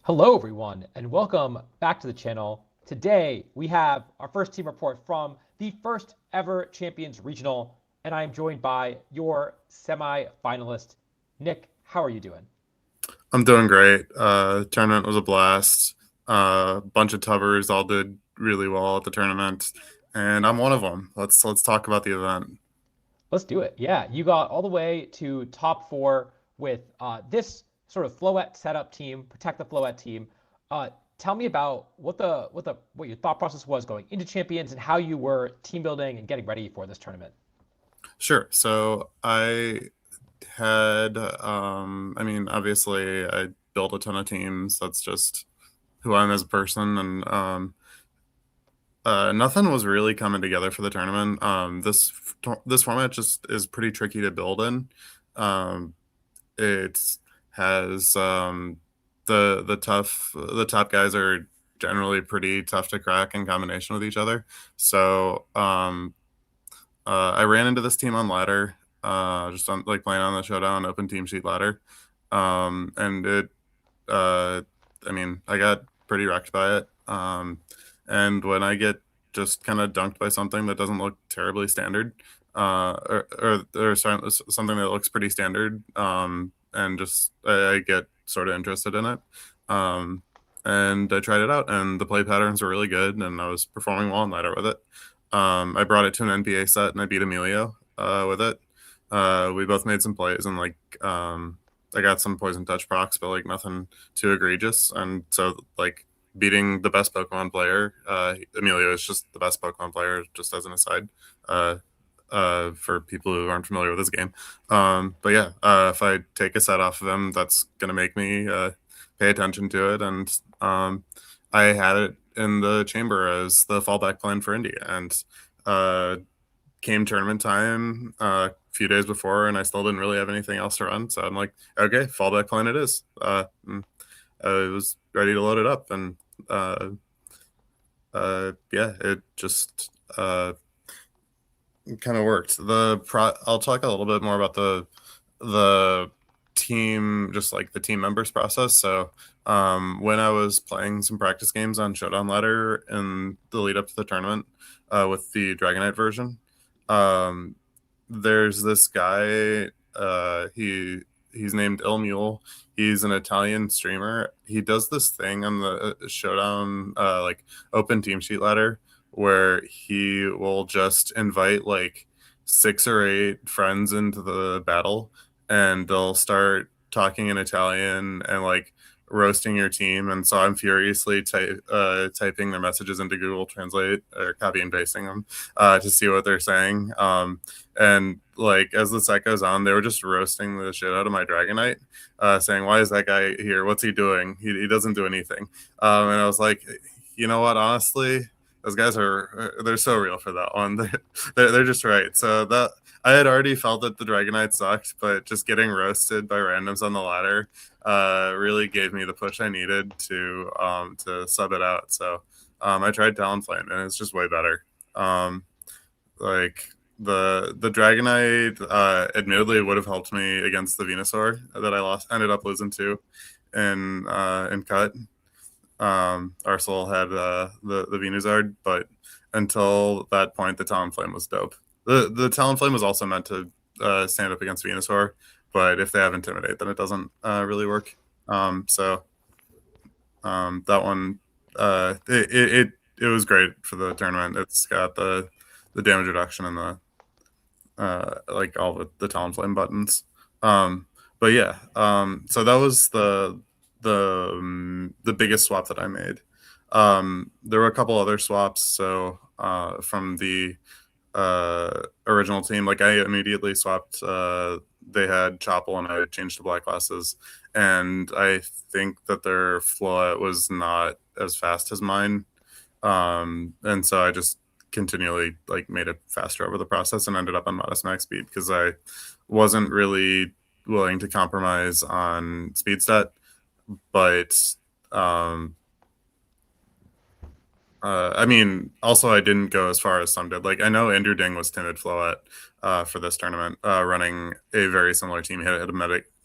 Hello, everyone, and welcome back to the channel. Today, we have our first team report from the first ever Champions Regional, and I am joined by your semi-finalist, Nick. How are you doing? I'm doing great. Tournament was a blast. Bunch of tubbers all did really well at the tournament, and I'm one of them. Let's talk about the event. Let's do it. Yeah, you got all the way to top four with this sort of Floette setup team, protect the Floette team. Tell me about what your thought process was going into Champions and how you were team building and getting ready for this tournament. Sure. So I had, obviously I built a ton of teams. That's just who I am as a person, and nothing was really coming together for the tournament. This format just is pretty tricky to build in. Um, it has the top guys are generally pretty tough to crack in combination with each other. So I ran into this team on ladder, just on like playing on the showdown open team sheet ladder, and it uh, I got pretty wrecked by it. And when I get just kind of dunked by something that doesn't look terribly standard, or something that looks pretty standard, and just I get sort of interested in it. Um, and I tried it out, and the play patterns were really good, and I was performing well on ladder with it. I brought it to an NBA set, and I beat Emilio with it. We both made some plays, and I got some poison touch procs, but like nothing too egregious. And so like beating the best Pokemon player, Emilio is just the best Pokemon player, just as an aside. Uh, for people who aren't familiar with this game. But yeah, if I take a set off of him, that's gonna make me pay attention to it. And I had it in the chamber as the fallback plan for India, and uh, came tournament time a few days before, and I still didn't really have anything else to run. So I'm like, okay, fallback plan it is. I was ready to load it up, and yeah, it just kind of worked. I'll talk a little bit more about the team, just like the team members process. So when I was playing some practice games on Showdown Ladder in the lead up to the tournament with the Dragonite version, um, there's this guy. He's named Il Mule. He's an Italian streamer. He does this thing on the Showdown like open team sheet ladder where he will just invite like 6 or 8 friends into the battle, and they'll start talking in Italian and like roasting your team. And so I'm furiously typing their messages into Google Translate or copy and pasting them to see what they're saying. And like as the set goes on, they were just roasting the shit out of my Dragonite, saying, "Why is that guy here? What's he doing? He doesn't do anything." And I was like, you know what? Honestly, those guys they're so real for that one. They're just right. So that I had already felt that the Dragonite sucked, but just getting roasted by randoms on the ladder really gave me the push I needed to sub it out. So I tried Talonflame, and it's just way better. Like the Dragonite admittedly would have helped me against the Venusaur that I ended up losing to in cut. Arsenal had the Venusaur, but until that point, the Talonflame was dope. The Talonflame was also meant to stand up against Venusaur, but if they have Intimidate, then it doesn't really work. So that one, it was great for the tournament. It's got the damage reduction and the like all the Talonflame buttons. Um, but yeah, so that was the biggest swap that I made. There were a couple other swaps. So from the original team, like I immediately swapped. They had Chopple, and I changed to black glasses, and I think that their flow was not as fast as mine, and so I just continually like made it faster over the process and ended up on modest max speed because I wasn't really willing to compromise on speed stat, but um also I didn't go as far as some did. Like I know Andrew Ding was timid Floette for this tournament, running a very similar team. He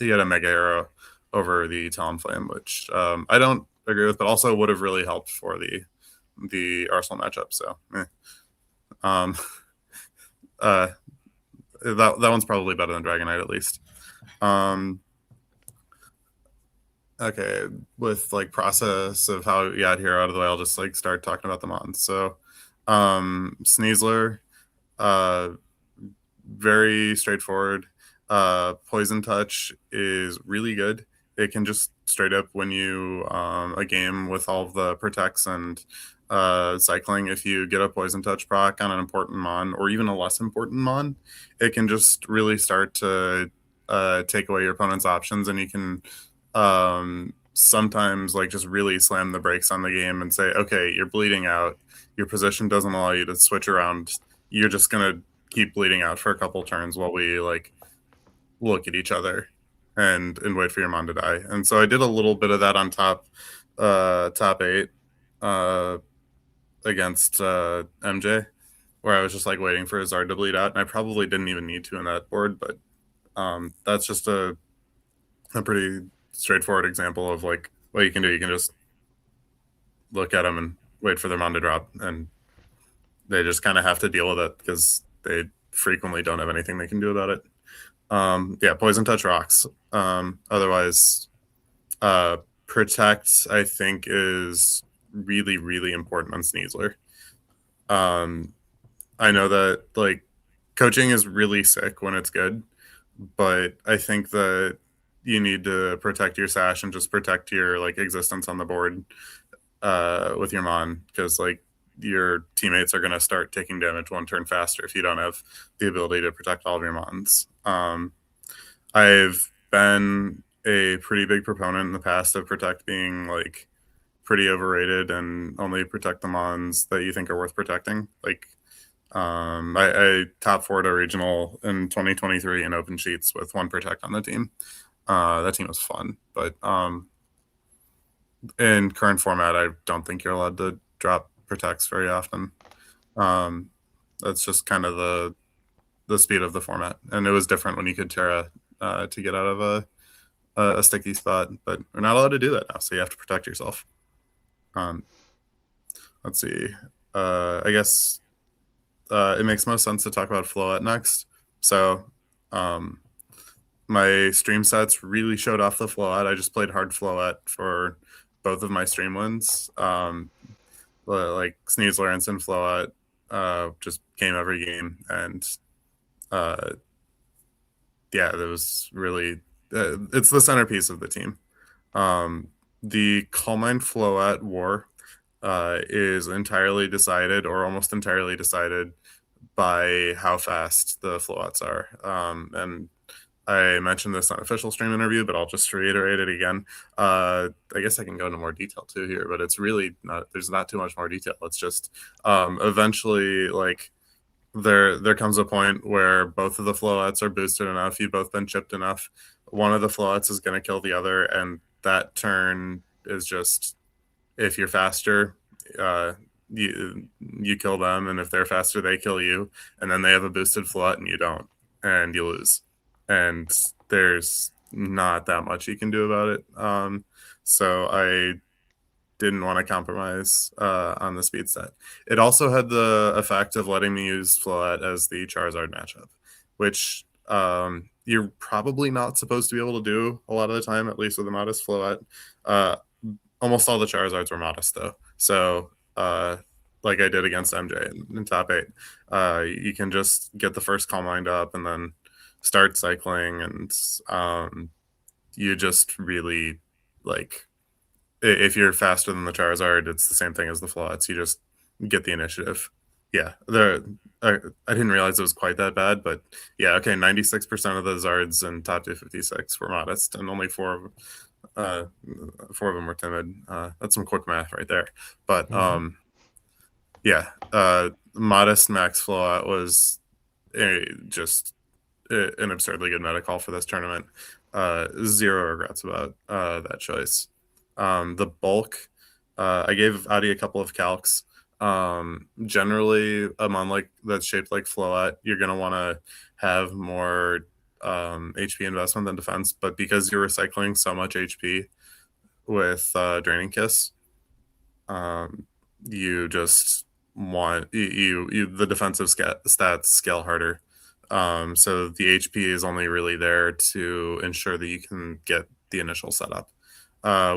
had a mega arrow over the Talonflame, which I don't agree with, but also would have really helped for the Arsenal matchup. So, um, that one's probably better than Dragonite at least. Okay, with like process of how we got here out of the way, I'll just like start talking about the mons. So, Sneasler, very straightforward. Poison Touch is really good. It can just straight up win you a game with all of the protects and cycling. If you get a Poison Touch proc on an important mon or even a less important mon, it can just really start to take away your opponent's options, and you can sometimes like just really slam the brakes on the game and say, okay, you're bleeding out. Your position doesn't allow you to switch around. You're just gonna keep bleeding out for a couple turns while we like look at each other and wait for your mon to die. And so I did a little bit of that on top 8 against MJ, where I was just like waiting for his Zard to bleed out, and I probably didn't even need to in that board, but that's just a pretty straightforward example of like what you can do. You can just look at them and wait for their mon to drop, and they just kind of have to deal with it because they frequently don't have anything they can do about it. Yeah, Poison Touch rocks. Otherwise, Protect, I think, is really, really important on Sneasler. I know that like coaching is really sick when it's good, but I think that you need to protect your sash and just protect your like existence on the board with your mon, because like your teammates are going to start taking damage one turn faster if you don't have the ability to protect all of your mons. I've been a pretty big proponent in the past of Protect being like pretty overrated and only protect the mons that you think are worth protecting. Like I top 4'd a regional in 2023 in open sheets with 1 protect on the team. That team was fun, but in current format, I don't think you're allowed to drop protects very often. That's just kind of the speed of the format, and it was different when you could Terra to get out of a sticky spot, but we're not allowed to do that now, so you have to protect yourself. Let's see. I guess it makes most sense to talk about Float next. So my stream sets really showed off the Float. I just played hard Float for both of my stream wins. Like Sneasler and Sin Float just came every game, and yeah, it was really it's the centerpiece of the team. The Calm Mind Float war is entirely decided, or almost entirely decided, by how fast the floats are. And I mentioned this on official stream interview, but I'll just reiterate it again. I guess I can go into more detail too here, but it's really not, there's not too much more detail. It's just eventually like there comes a point where both of the floats are boosted enough. You've both been chipped enough. One of the floats is going to kill the other, and that turn is just, if you're faster, you kill them, and if they're faster, they kill you, and then they have a boosted float and you don't, and you lose. And there's not that much you can do about it. So I didn't want to compromise on the speed set. It also had the effect of letting me use Float as the Charizard matchup, which you're probably not supposed to be able to do a lot of the time, at least with a modest Float. Almost all the Charizards were modest though. So like I did against MJ in top 8, you can just get the first Calm Mind up and then start cycling, and you just really like, if you're faster than the Charizard, it's the same thing as the Floats. You just get the initiative. Yeah, I didn't realize it was quite that bad, but yeah, okay, 96% of the Zards in top 256 were modest, and only 4 of them were timid. That's some quick math right there. But yeah, modest max Float was just an absurdly good meta call for this tournament. Zero regrets about that choice. The bulk, I gave Adi a couple of calcs. Generally, a mon like that's shaped like Float, you're gonna want to have more HP investment than defense, but because you're recycling so much HP with Draining Kiss, you just want the defensive stats scale harder. So the HP is only really there to ensure that you can get the initial setup,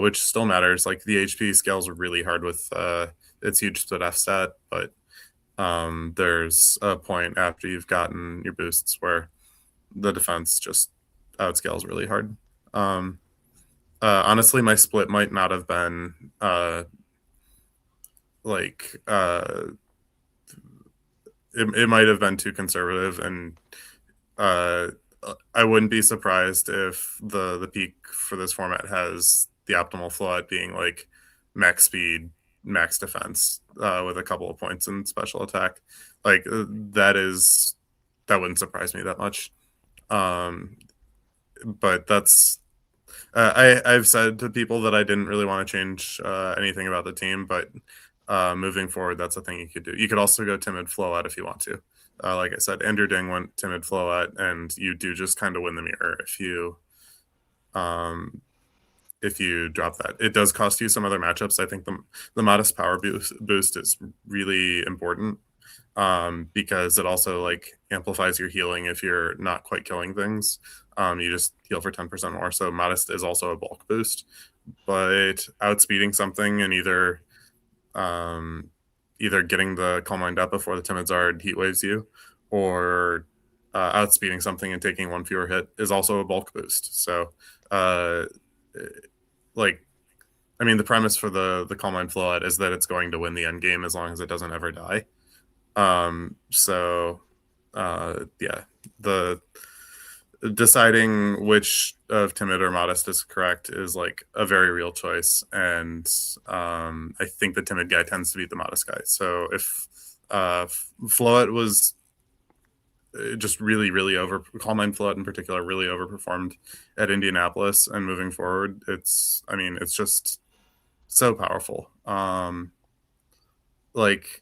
which still matters. Like the HP scales really hard with its huge split F stat, but there's a point after you've gotten your boosts where the defense just outscales really hard. Honestly, my split might not have been like it might have been too conservative, and uh, I wouldn't be surprised if the peak for this format has the optimal flow at being like max speed, max defense, with a couple of points in special attack. Like that wouldn't surprise me that much. Um, but that's I've said to people that I didn't really want to change anything about the team, but moving forward, that's a thing you could do. You could also go timid flow out if you want to. Like I said, Ender Ding went timid flow out, and you do just kind of win the mirror um, if you drop that. It does cost you some other matchups. I think the modest power boost is really important, because it also like amplifies your healing if you're not quite killing things. You just heal for 10% more. So modest is also a bulk boost, but outspeeding something and um, either getting the calm mind up before the timid zard heat waves you, or outspeeding something and taking one fewer hit is also a bulk boost. So uh, like I mean, the premise for the calm mind flowout is that it's going to win the end game as long as it doesn't ever die. So yeah, the deciding which of timid or modest is correct is like a very real choice, and I think the timid guy tends to beat the modest guy. So if Float was just really over Calm Mind Float in particular really overperformed at Indianapolis, and moving forward, it's just so powerful. Like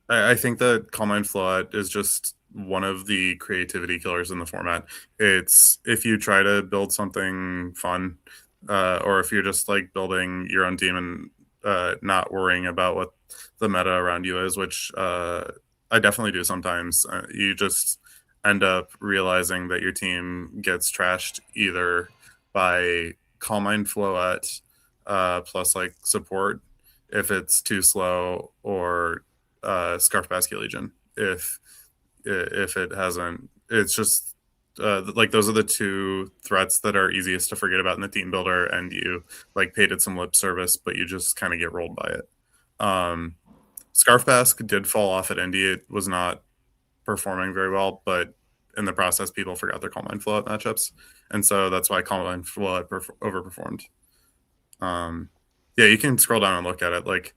I think that Calm Mind Float is just one of the creativity killers in the format. It's if you try to build something fun, or if you're just like building your own team and not worrying about what the meta around you is, which I definitely do sometimes. You just end up realizing that your team gets trashed either by Calm Mind Float plus like support if it's too slow, or Scarf Basket Legion if it hasn't. It's just like those are the two threats that are easiest to forget about in the team builder, and you like paid it some lip service, but you just kind of get rolled by it. Scarf Basque did fall off at Indy. It was not performing very well, but in the process, people forgot their Calm Mind Flowout matchups, and so that's why Calm Mind Flowout overperformed. Yeah, you can scroll down and look at it. Like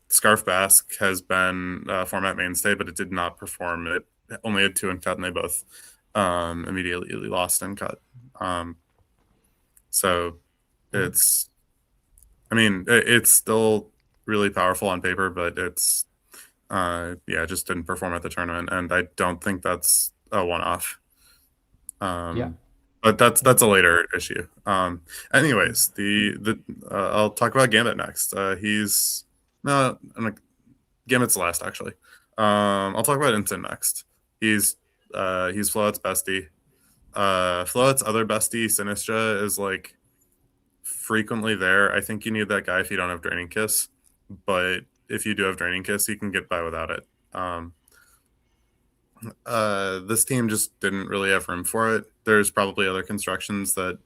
Scarf Basque has been a format mainstay, but it did not perform. It only had 2 in cut, and they both immediately lost in cut. So it's, it's still really powerful on paper, but it's yeah, it just didn't perform at the tournament, and I don't think that's a one-off. Yeah. But that's a later issue. Anyways, the I'll talk about Gambit next. He's no, Gambit's last actually. I'll talk about Ensign next. He's Float's bestie. Float's other bestie, Sinistra, is like frequently there. I think you need that guy if you don't have Draining Kiss, but if you do have Draining Kiss, you can get by without it. This team just didn't really have room for it. There's probably other constructions that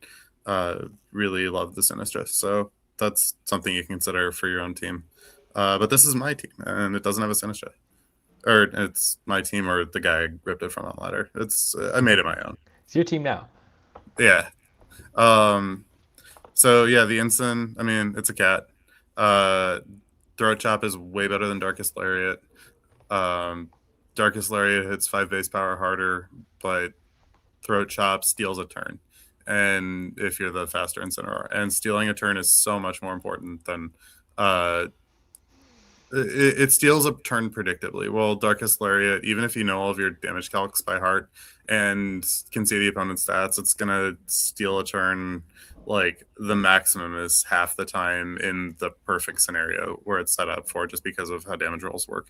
really love the Sinistra, so that's something you consider for your own team. But this is my team, and it doesn't have a Sinistra. Or it's my team, or the guy ripped it from on ladder. It's I made it my own. It's your team now. Yeah. So yeah, the Ensign, it's a cat. Throat Chop is way better than Darkest Lariat. Darkest Lariat hits 5 base power harder, but Throat Chop steals a turn. And if you're the faster Incineroar, and stealing a turn is so much more important than it steals a turn predictably. Well, Darkest Lariat, even if you know all of your damage calcs by heart and can see the opponent's stats, it's gonna steal a turn. Like the maximum is half the time in the perfect scenario where it's set up for, just because of how damage rolls work.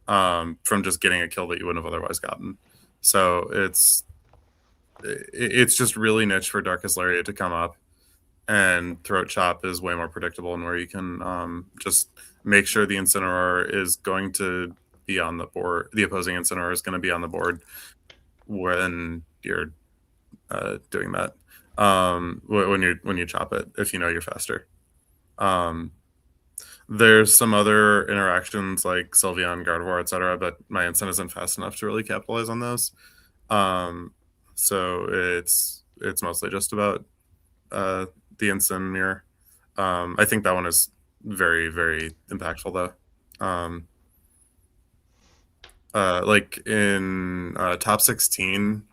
From just getting a kill that you wouldn't have otherwise gotten. So it's just really niche for Darkest Lariat to come up, and Throat Chop is way more predictable, and where you can just make sure the Incineroar is going to be on the board. The opposing Incineroar is going to be on the board when you're doing that. When you chop it, if you know you're faster. There's some other interactions like Sylveon, Gardevoir, etc., but my Incin isn't fast enough to really capitalize on those. So it's mostly just about the Incin mirror. I think that one is very, very impactful though. Like in top 16,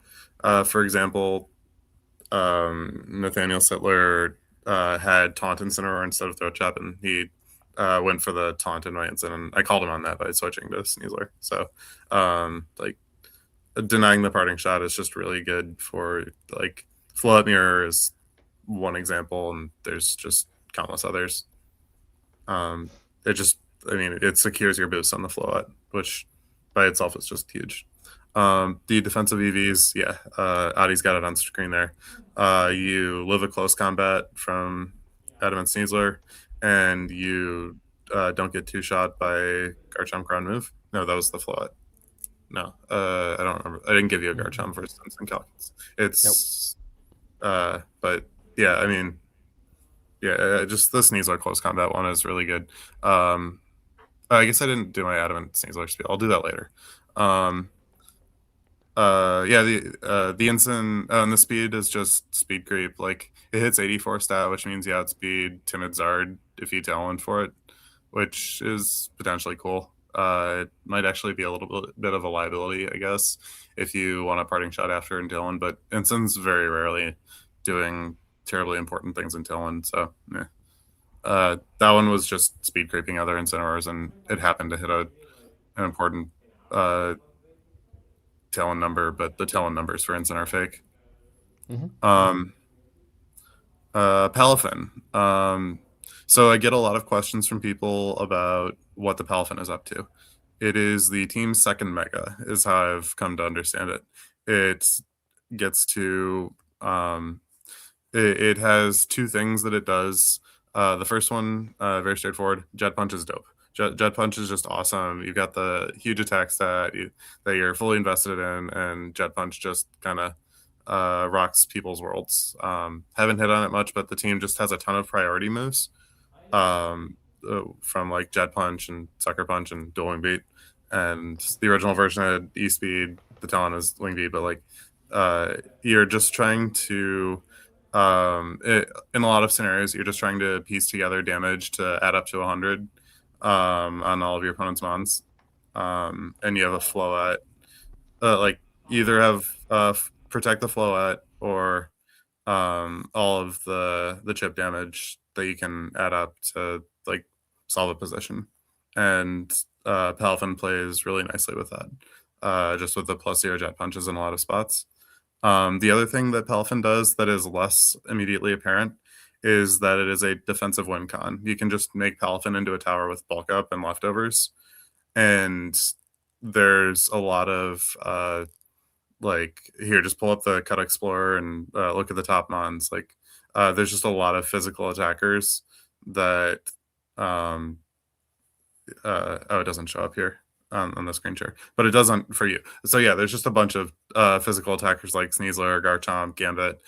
for example, Nathaniel Sittler had Taunt Incineroar instead of Throat Chop, and he went for the Taunt in my Incin, and I called him on that by switching to Sneasler. So, like, denying the parting shot is just really good for, like, Flow Up Mirror is one example, and there's just countless others. It just, I mean, it secures your boost on the Flow Up, which by itself is just huge. The defensive EVs, yeah, Adi's got it on screen there. You live a close combat from Adamant Sneasler, and you don't get two-shot by Garchomp ground move. No, that was the Float. No, I don't remember. I didn't give you a Garchomp for instance in calculus. It's, but yeah, I mean, yeah, just the Sneasler close combat one is really good. I guess I didn't do my Adamant Sneasler speed. I'll do that later. Yeah, the Incin and the speed is just speed creep. Like it hits 84 stat, which means you outspeed Timid Zard if you talent for it, which is potentially cool. It might actually be a little bit of a liability, I guess, if you want a parting shot after in Dylan, but Incin's very rarely doing terribly important things in Dylan, so yeah. That one was just speed creeping other Incineroars, and it happened to hit an important Talon number, but the Talon numbers for Incin are fake. Palafin. So I get a lot of questions from people about what the Palafin is up to. It is the team's second mega, is how I've come to understand it. It gets to it has two things that it does. The first one, very straightforward. Jet Punch is dope. Jet Punch is just awesome. You've got the huge attack stat that you're fully invested in, and Jet Punch just kind of rocks people's worlds. Haven't hit on it much, but the team just has a ton of priority moves from like Jet Punch and Sucker Punch and Dual Wing Beat. And the original version had E-Speed, the talent is Wing Beat, but like you're just trying to in a lot of scenarios, you're just trying to piece together damage to add up to 100 on all of your opponent's mons. And you have a Float. Like either have protect the Float or all of the chip damage that you can add up to like solve a position. And Palafin plays really nicely with that, just with the +0 Jet Punches in a lot of spots. The other thing that Palafin does that is less immediately apparent is that it is a defensive win con. You can just make Palafin into a tower with bulk up and leftovers. And there's a lot of like, here, just pull up the Cut Explorer and look at the top mons. Like there's just a lot of physical attackers that oh, it doesn't show up here on the screen share, but it doesn't for you. So yeah, there's just a bunch of physical attackers like Sneasler, Garchomp, Gambit,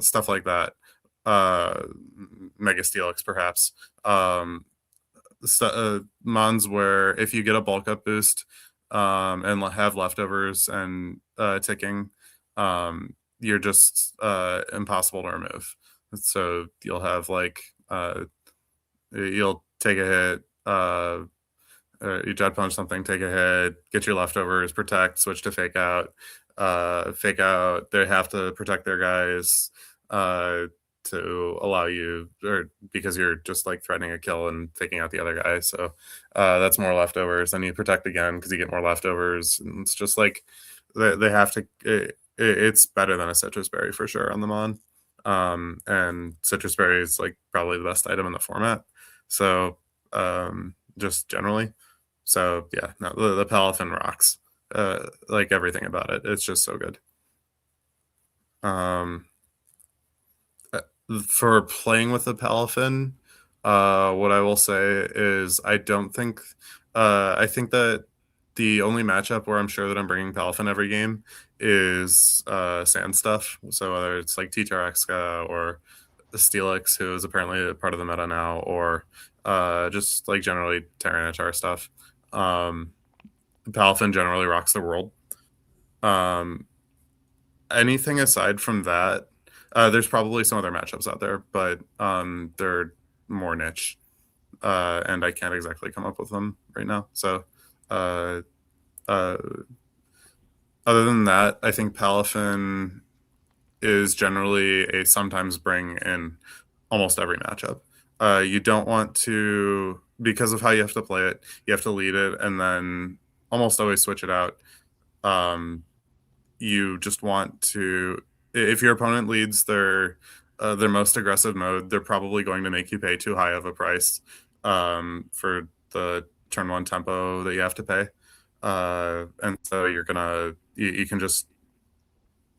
stuff like that. Mega Steelix, perhaps. Mons where if you get a bulk up boost and have leftovers and ticking, you're just impossible to remove. So you'll have like you'll take a hit, you Jet Punch something, take a hit, get your leftovers, protect, switch to fake out. Fake out, they have to protect their guys. to allow you, or because you're just like threatening a kill and taking out the other guy. So that's more leftovers. Then you protect again because you get more leftovers. And it's just like they have to. It's better than a citrus berry for sure on the mon. And citrus berry is like probably the best item in the format. So just generally. So yeah, no, the Palafin rocks. Like everything about it. It's just so good. Um, for playing with the Palafin, what I will say is I don't think I think that the only matchup where I'm sure that I'm bringing Palafin every game is sand stuff. So whether it's like T-Tarexica or Steelix, who is apparently a part of the meta now, or just like generally Tyranitar stuff. Palafin generally rocks the world. Um, Anything aside from that, there's probably some other matchups out there, but they're more niche, and I can't exactly come up with them right now. So, uh, uh, other than that, I think Palafin is generally a sometimes bring in almost every matchup. You don't want to, because of how you have to play it, you have to lead it and then almost always switch it out. You just want to, if your opponent leads their most aggressive mode, they're probably going to make you pay too high of a price for the turn one tempo that you have to pay, and so you can just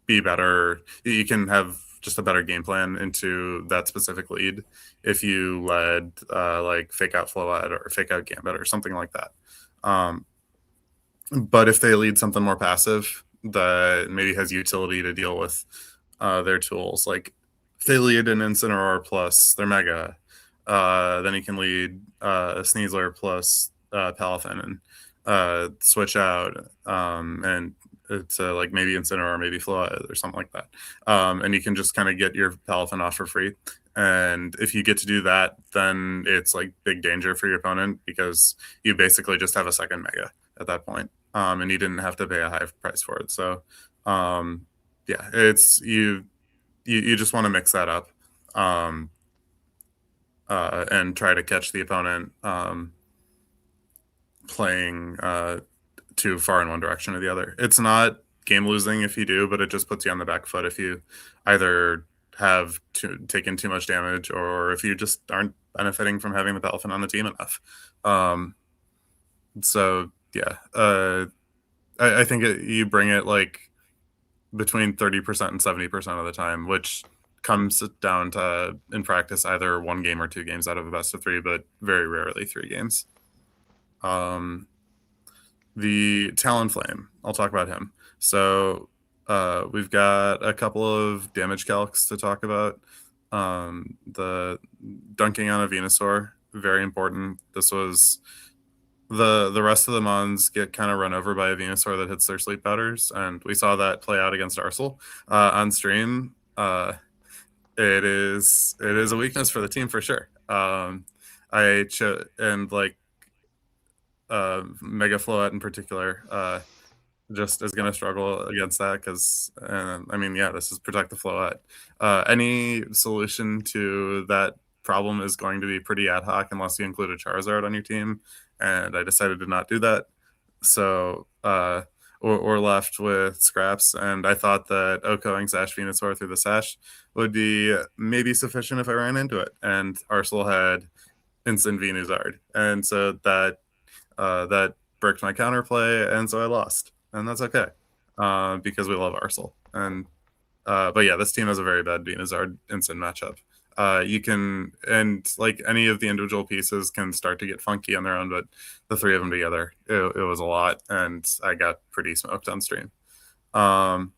be better. You can have just a better game plan into that specific lead if you led like fake out Floette or fake out Gambit or something like that. But if they lead something more passive that maybe has utility to deal with their tools, like if they lead an Incineroar plus their Mega, then you can lead a Sneasler plus Palafin and switch out and it's like maybe Incineroar, maybe Floette or something like that. And you can just kind of get your Palafin off for free. And if you get to do that, then it's like big danger for your opponent because you basically just have a second Mega at that point. And you didn't have to pay a high price for it. So, yeah, it's you just want to mix that up and try to catch the opponent playing too far in one direction or the other. It's not game losing if you do, but it just puts you on the back foot if you either have taken too much damage or if you just aren't benefiting from having the Palafin on the team enough. So yeah, I think you bring it like between 30% and 70% of the time, which comes down to in practice either one game or two games out of a best of three, but very rarely 3 games. The Talonflame, I'll talk about him. So we've got a couple of damage calcs to talk about. The dunking on a Venusaur, very important. This was the rest of the Mons get kind of run over by a Venusaur that hits their sleep powders, and we saw that play out against Arcel on stream. It is a weakness for the team for sure. And like Mega Floette in particular just is going to struggle against that because I mean, yeah, this is protect the Floette. Any solution to that problem is going to be pretty ad hoc unless you include a Charizard on your team, and I decided to not do that. So we're left with scraps, and I thought that Okoing Sash Venusaur through the Sash would be maybe sufficient if I ran into it, and Arcel had instant Venusaur, and so that bricked my counterplay, and so I lost, and that's okay because we love Arcel. And but yeah, this team has a very bad Venusaur instant matchup. You can, and like any of the individual pieces can start to get funky on their own, but the 3 of them together, it was a lot, and I got pretty smoked on stream. But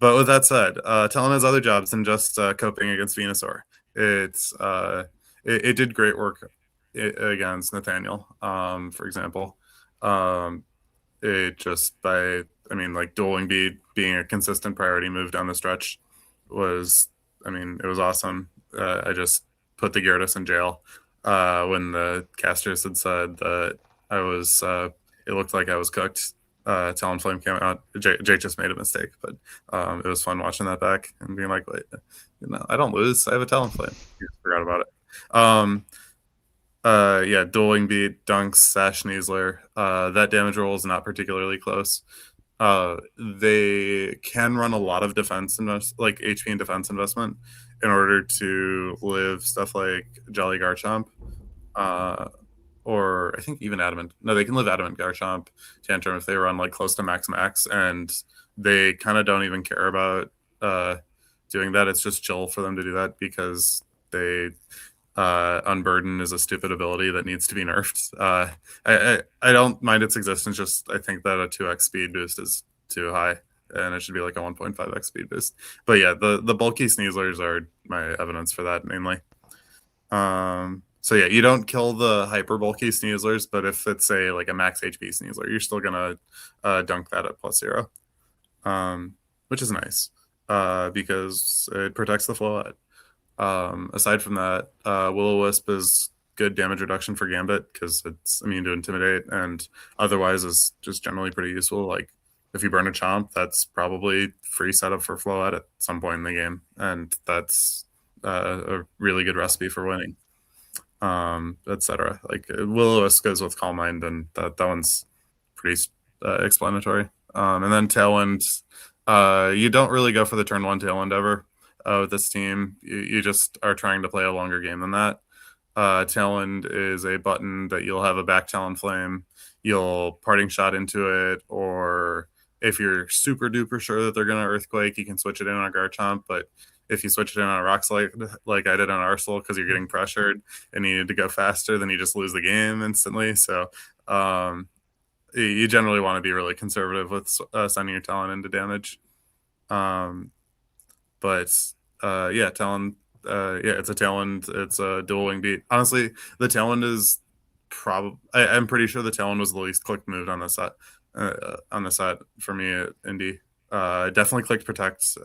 with that said, Talon has other jobs than just coping against Venusaur. It did great work against Nathaniel, for example. It just like dueling bead being a consistent priority move down the stretch was, it was awesome. I just put the Gyarados in jail when the casters had said that I was, it looked like I was cooked. Talonflame came out. Jake just made a mistake, but it was fun watching that back and being like, wait, I don't lose. I have a Talonflame. You forgot about it. Yeah, dueling beat, dunks, sash, Neasler. That damage roll is not particularly close. They can run a lot of defense like HP and defense investment in order to live stuff like Jolly Garchomp. Or I think even Adamant. No, they can live Adamant, Garchomp, Tantrum if they run like close to max, and they kind of don't even care about doing that. It's just chill for them to do that because they Unburden is a stupid ability that needs to be nerfed. I don't mind its existence. Just I think that a 2x speed boost is too high, and it should be like a 1.5x speed boost. But yeah, the bulky Sneaslers are my evidence for that mainly. So yeah, you don't kill the hyper bulky Sneaslers, but if it's like a max HP Sneasler, you're still gonna dunk that at +0, which is nice because it protects the Floette. Aside from that, Will-O-Wisp is good damage reduction for Gambit because it's immune to Intimidate, and otherwise is just generally pretty useful. Like if you burn a Chomp, that's probably free setup for Floette at some point in the game, and that's a really good recipe for winning. Etc. Like Will-O-Wisp goes with Calm Mind, and that one's pretty explanatory. And then Tailwind, you don't really go for the turn 1 Tailwind ever with this team. You just are trying to play a longer game than that. Tailwind is a button that you'll have a back Talonflame, you'll Parting Shot into it, or if you're super duper sure that they're going to Earthquake, you can switch it in on a Garchomp, but if you switch it in on a Rock Slide like I did on Arsenal because you're getting pressured and you need to go faster, then you just lose the game instantly. So you generally want to be really conservative with sending your Talon into damage. But yeah, Talon, yeah, it's a Talon. It's a dueling beat. Honestly, the Talon is probably. I'm pretty sure the Talon was the least clicked move on the set. On the set for me at Indy. Definitely clicked Protect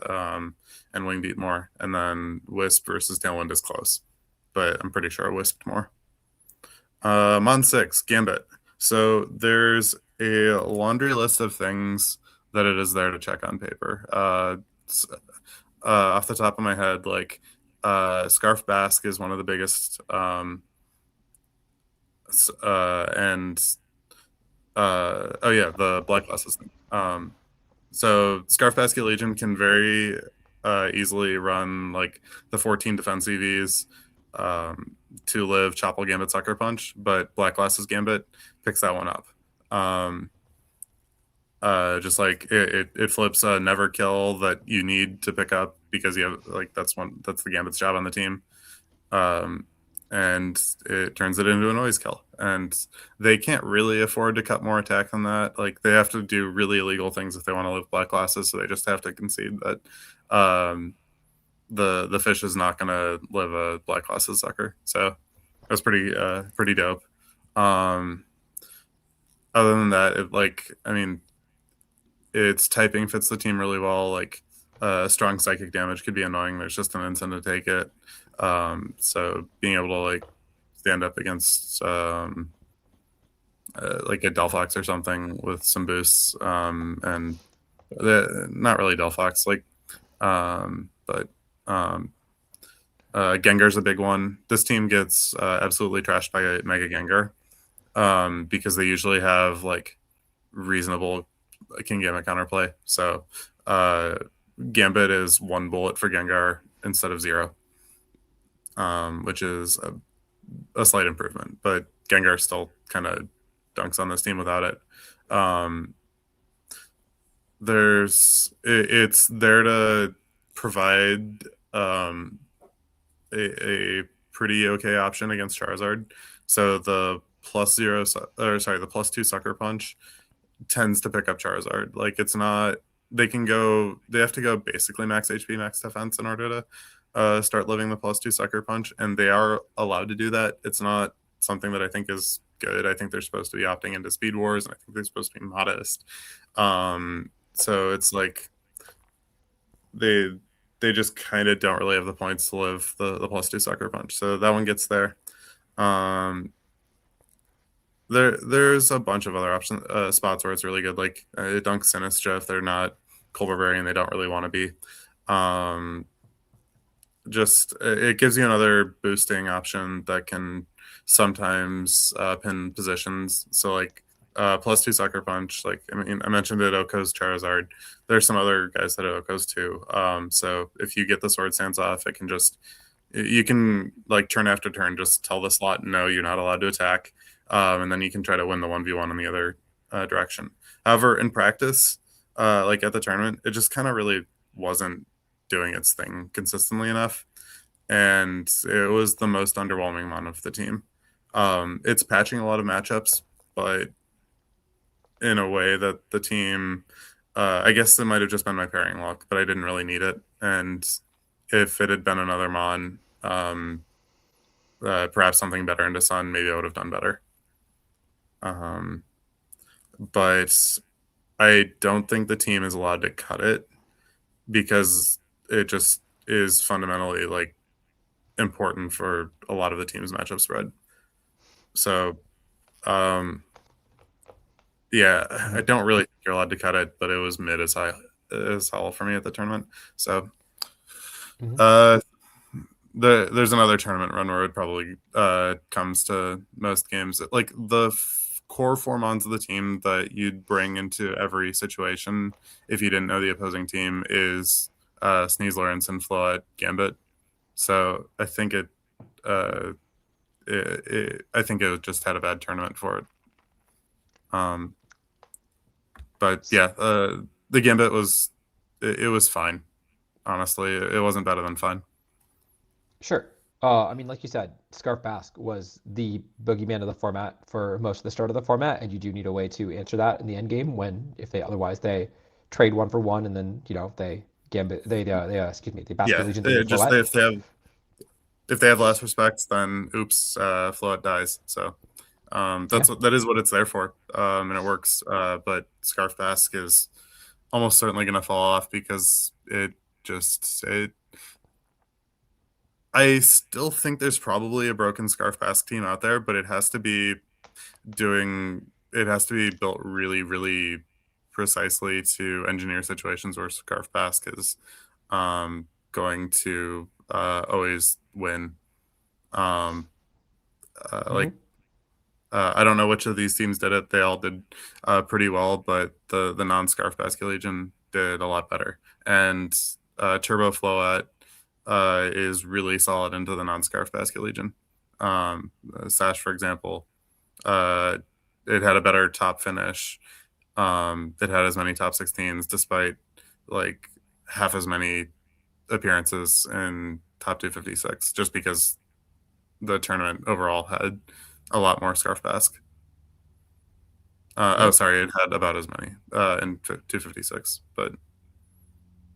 and Wing Beat more, and then Wisp versus Tailwind is close, but I'm pretty sure I Wisped more. Mon 6, Gambit. So there's a laundry list of things that it is there to check on paper. Off the top of my head, like Scarf Basque is one of the biggest, and oh yeah, the Black Glasses thing. So Scarf Basket Legion can very easily run like the 14 defense EVs to live Chopple Gambit Sucker Punch, but Black Glasses Gambit picks that one up. Just like it flips a never kill that you need to pick up because you have like that's the Gambit's job on the team. And it turns it into a noise kill. And they can't really afford to cut more attack than that. Like they have to do really illegal things if they want to live Black Glasses, so they just have to concede that the fish is not going to live a Black Glasses sucker. So that's pretty dope. Other than that, its typing fits the team really well. Like strong psychic damage could be annoying. There's just an incentive to take it. So being able to like stand up against like a Delphox or something with some boosts, and not really Delphox, like, but Gengar's a big one. This team gets absolutely trashed by Mega Gengar because they usually have like reasonable Kingambit counterplay. So Gambit is 1 bullet for Gengar instead of 0. Which is a slight improvement, but Gengar still kind of dunks on this team without it. It's there to provide a pretty okay option against Charizard. So the the +2 Sucker Punch tends to pick up Charizard. Like it's not. They have to go basically max HP, max defense in order to start living the +2 Sucker Punch, and they are allowed to do that. It's not something that I think is good. I think they're supposed to be opting into Speed Wars, and I think they're supposed to be modest. So it's like they just kind of don't really have the points to live the +2 Sucker Punch. So that one gets there. There's a bunch of other options, spots where it's really good, like Dunk Sinistra if they're not Cold Barbarian, they don't really want to be. Um, just it gives you another boosting option that can sometimes pin positions. So like +2 Sucker Punch. Like I mean, I mentioned it. Oko's Charizard. There's some other guys that have Oko's too. So if you get the Sword Stance off, it can just you can like turn after turn just tell the slot no, you're not allowed to attack, and then you can try to win the 1v1 in the other direction. However, in practice, like at the tournament, it just kind of really wasn't doing its thing consistently enough, and it was the most underwhelming one of the team. It's patching a lot of matchups, but in a way that the team, I guess it might have just been my pairing luck, but I didn't really need it. And if it had been another Mon, perhaps something better into Sun, maybe I would have done better. But I don't think the team is allowed to cut it because it just is fundamentally like important for a lot of the team's matchup spread. So, yeah, I don't really think you're allowed to cut it, but it was mid as high as hell for me at the tournament. So, Mm-hmm. uh, there's another tournament run where it probably comes to most games. Like the core 4 mons of the team that you'd bring into every situation if you didn't know the opposing team is Sneasler and Sinfloat Gambit. So I think uh, I think it just had a bad tournament for it. But yeah, the Gambit was it was fine. Honestly, it wasn't better than fine. Sure. I mean, like you said, Scarf Basque was the boogeyman of the format for most of the start of the format, and you do need a way to answer that in the end game when, if they otherwise they trade one for one, and then they gambit they excuse me, they Basque Yeah, Legion through your just Floette. if they have less respect, then oops, Flood dies. So Yeah. that is what it's there for, and it works. But Scarf Basque is almost certainly going to fall off because it. I still think there's probably a broken Scarf Basque team out there, but it has to be built really, really precisely to engineer situations where Scarf Basque is going to always win. Um, Mm-hmm. like I don't know which of these teams did it. They all did pretty well, but the non Scarf Basket Legion did a lot better. And Turbo Float is really solid into the non Scarf Basket Legion. Sash, for example, uh, it had a better top finish. It had as many top 16s despite like half as many appearances in top 256, just because the tournament overall had a lot more Scarf Basque. Yeah. Sorry, it had about as many in 256, but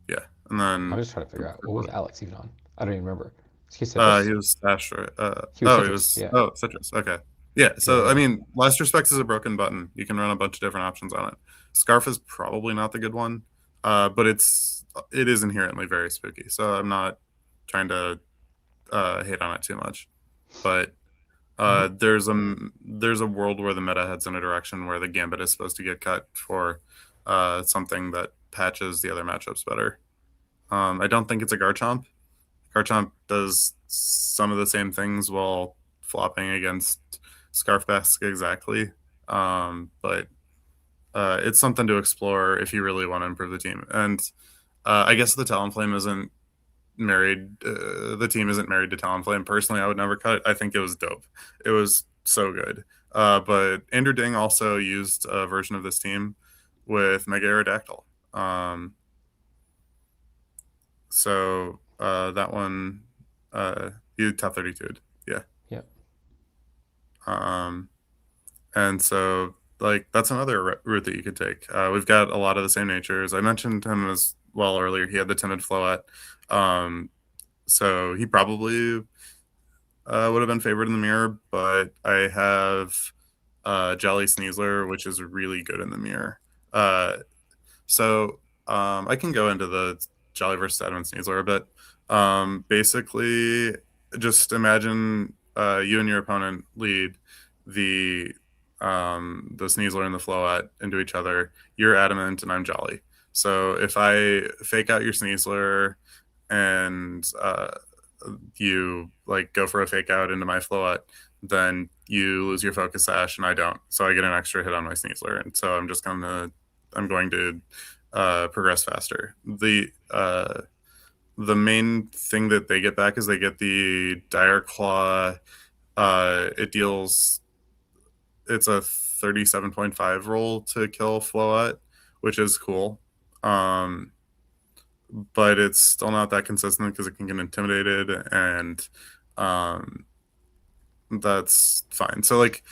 yeah, and I'm then just trying to figure out what was Alex even on. I don't even remember. Is he Citrus? he was Astro. He was Citrus. He Yeah. was Citrus. Okay, yeah. Yeah. So I Yeah. mean, Last Respect is a broken button. You can run a bunch of different options on it. Scarf is probably not the good one, but it is inherently very spooky. So I'm not trying to hate on it too much, but Mm-hmm. there's a world where the meta heads in a direction where the Gambit is supposed to get cut for something that patches the other matchups better. I don't think it's a Garchomp. Garchomp does some of the same things while flopping against Scarf Basque exactly. But it's something to explore if you really want to improve the team. And I guess the Talonflame isn't married. The team isn't married to Talonflame. Personally, I would never cut it. I think it was dope. It was so good. But Andrew Ding also used a version of this team with Mega Aerodactyl. So that one, you top 32'd. Yeah. Yeah. Um, and so like that's another route that you could take. We've got a lot of the same natures. I mentioned him as well earlier. He had the timid Floette. Um, so he probably would have been favored in the mirror, but I have Jelly Sneasler, which is really good in the mirror. Uh, so I can go into the Jolly versus Adamant Sneasler a bit. Basically, just imagine you and your opponent lead the the Sneasler and the Float into each other, you're adamant and I'm jolly. So if I fake out your Sneasler and you like go for a fake out into my Float, then you lose your focus sash and I don't. So I get an extra hit on my Sneasler, and so I'm going to progress faster. The main thing that they get back is they get the Dire Claw. It deals. It's a 37.5 roll to kill Float, which is cool. But it's still not that consistent because it can get intimidated, and um, that's fine. So like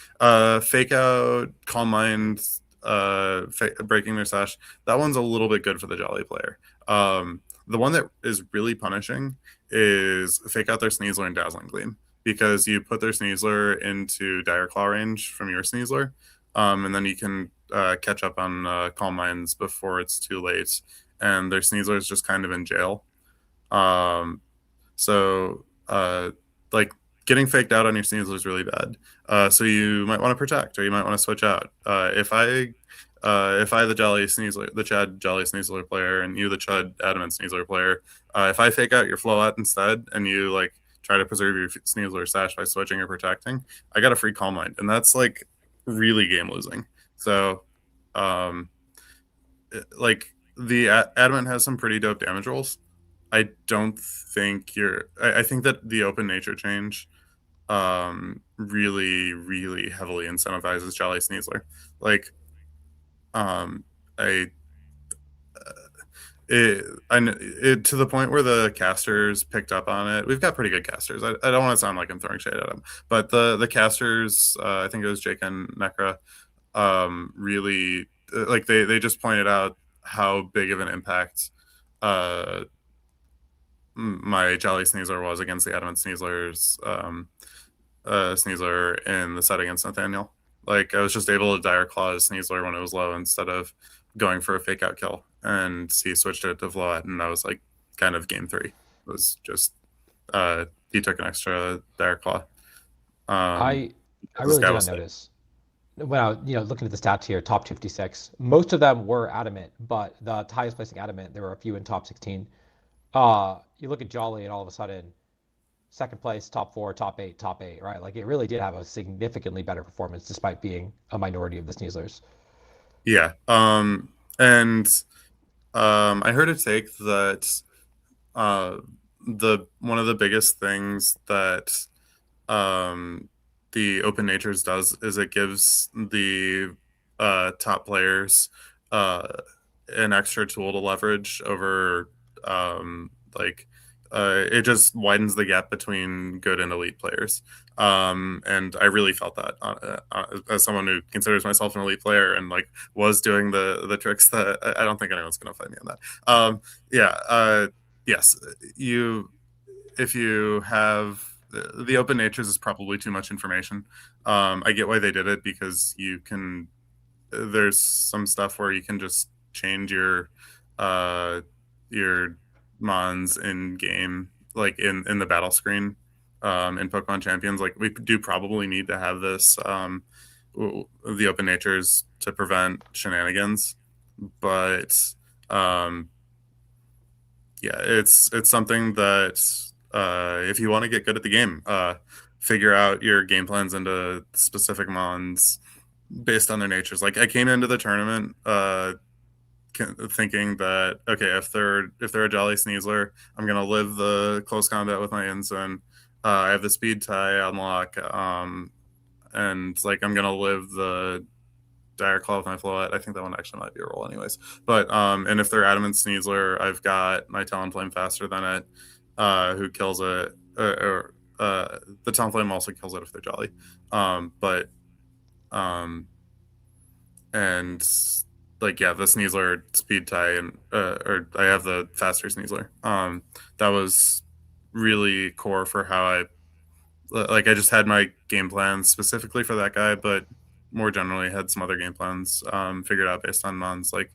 fake out, calm mind, breaking their sash. That one's a little bit good for the jolly player. The one that is really punishing is fake out their Sneasler and Dazzling Gleam, because you put their Sneasler into Dire Claw range from your Sneasler, and then you can catch up on calm minds before it's too late, and their Sneasler is just kind of in jail. Um, so like getting faked out on your Sneasler is really bad. So you might want to protect, or you might want to switch out. If I the Jolly Sneasler, the Chad Jolly Sneasler player, and you the Chud Adamant Sneasler player, if I fake out your Float instead, and you like try to preserve your Sneasler sash by switching or protecting, I got a free Calm Mind, and that's like really game losing. So, like the Adamant has some pretty dope damage rolls. I don't think you're. I think that the open nature change really, really heavily incentivizes Jolly Sneasler. Like, um, I, to the point where the casters picked up on it. We've got pretty good casters. I don't want to sound like I'm throwing shade at them, but the casters, I think it was Jake and Necra, really like they just pointed out how big of an impact my Jolly Sneasler was against the Adamant Sneasler's Sneasler in the set against Nathaniel. Like I was just able to Dire Claw his Sneasler when it was low instead of going for a fake out kill, and he switched it to Float, and that was like kind of game 3. It was just he took an extra Dire Claw. I I This really guy did not was sick. notice when I was, looking at the stats here, top 56. Most of them were adamant, but the highest placing adamant, there were a few in top 16. You look at Jolly, and all of a sudden, second place, top 4, top 8, top 8, right? Like it really did have a significantly better performance despite being a minority of the Sneaslers. Yeah. And I heard a take that uh, the one of the biggest things that um, the Open Natures does is it gives the top players uh, an extra tool to leverage over like it just widens the gap between good and elite players. And I really felt that as someone who considers myself an elite player and like was doing the tricks that I don't think anyone's going to fight me on that. Yeah. Yes. You if you have the open natures is probably too much information. I get why they did it, because you can. There's some stuff where you can just change uh, your mons in game, like in the battle screen, in Pokemon Champions. Like we do probably need to have this the open natures to prevent shenanigans, but um, yeah, it's something that if you want to get good at the game, figure out your game plans into specific mons based on their natures. Like I came into the tournament thinking that okay, if they're a Jolly Sneasler, I'm gonna live the close combat with my Ensign. I have the speed tie unlock, and like I'm gonna live the Dire Claw with my Float. I think that one actually might be a roll anyways. But and if they're Adamant Sneasler, I've got my Talonflame faster than it, who kills it. The Talonflame also kills it if they're Jolly. But and like yeah, the Sneasler speed tie and or I have the faster Sneasler. That was really core for how I just had my game plans specifically for that guy, but more generally had some other game plans figured out based on mons. Like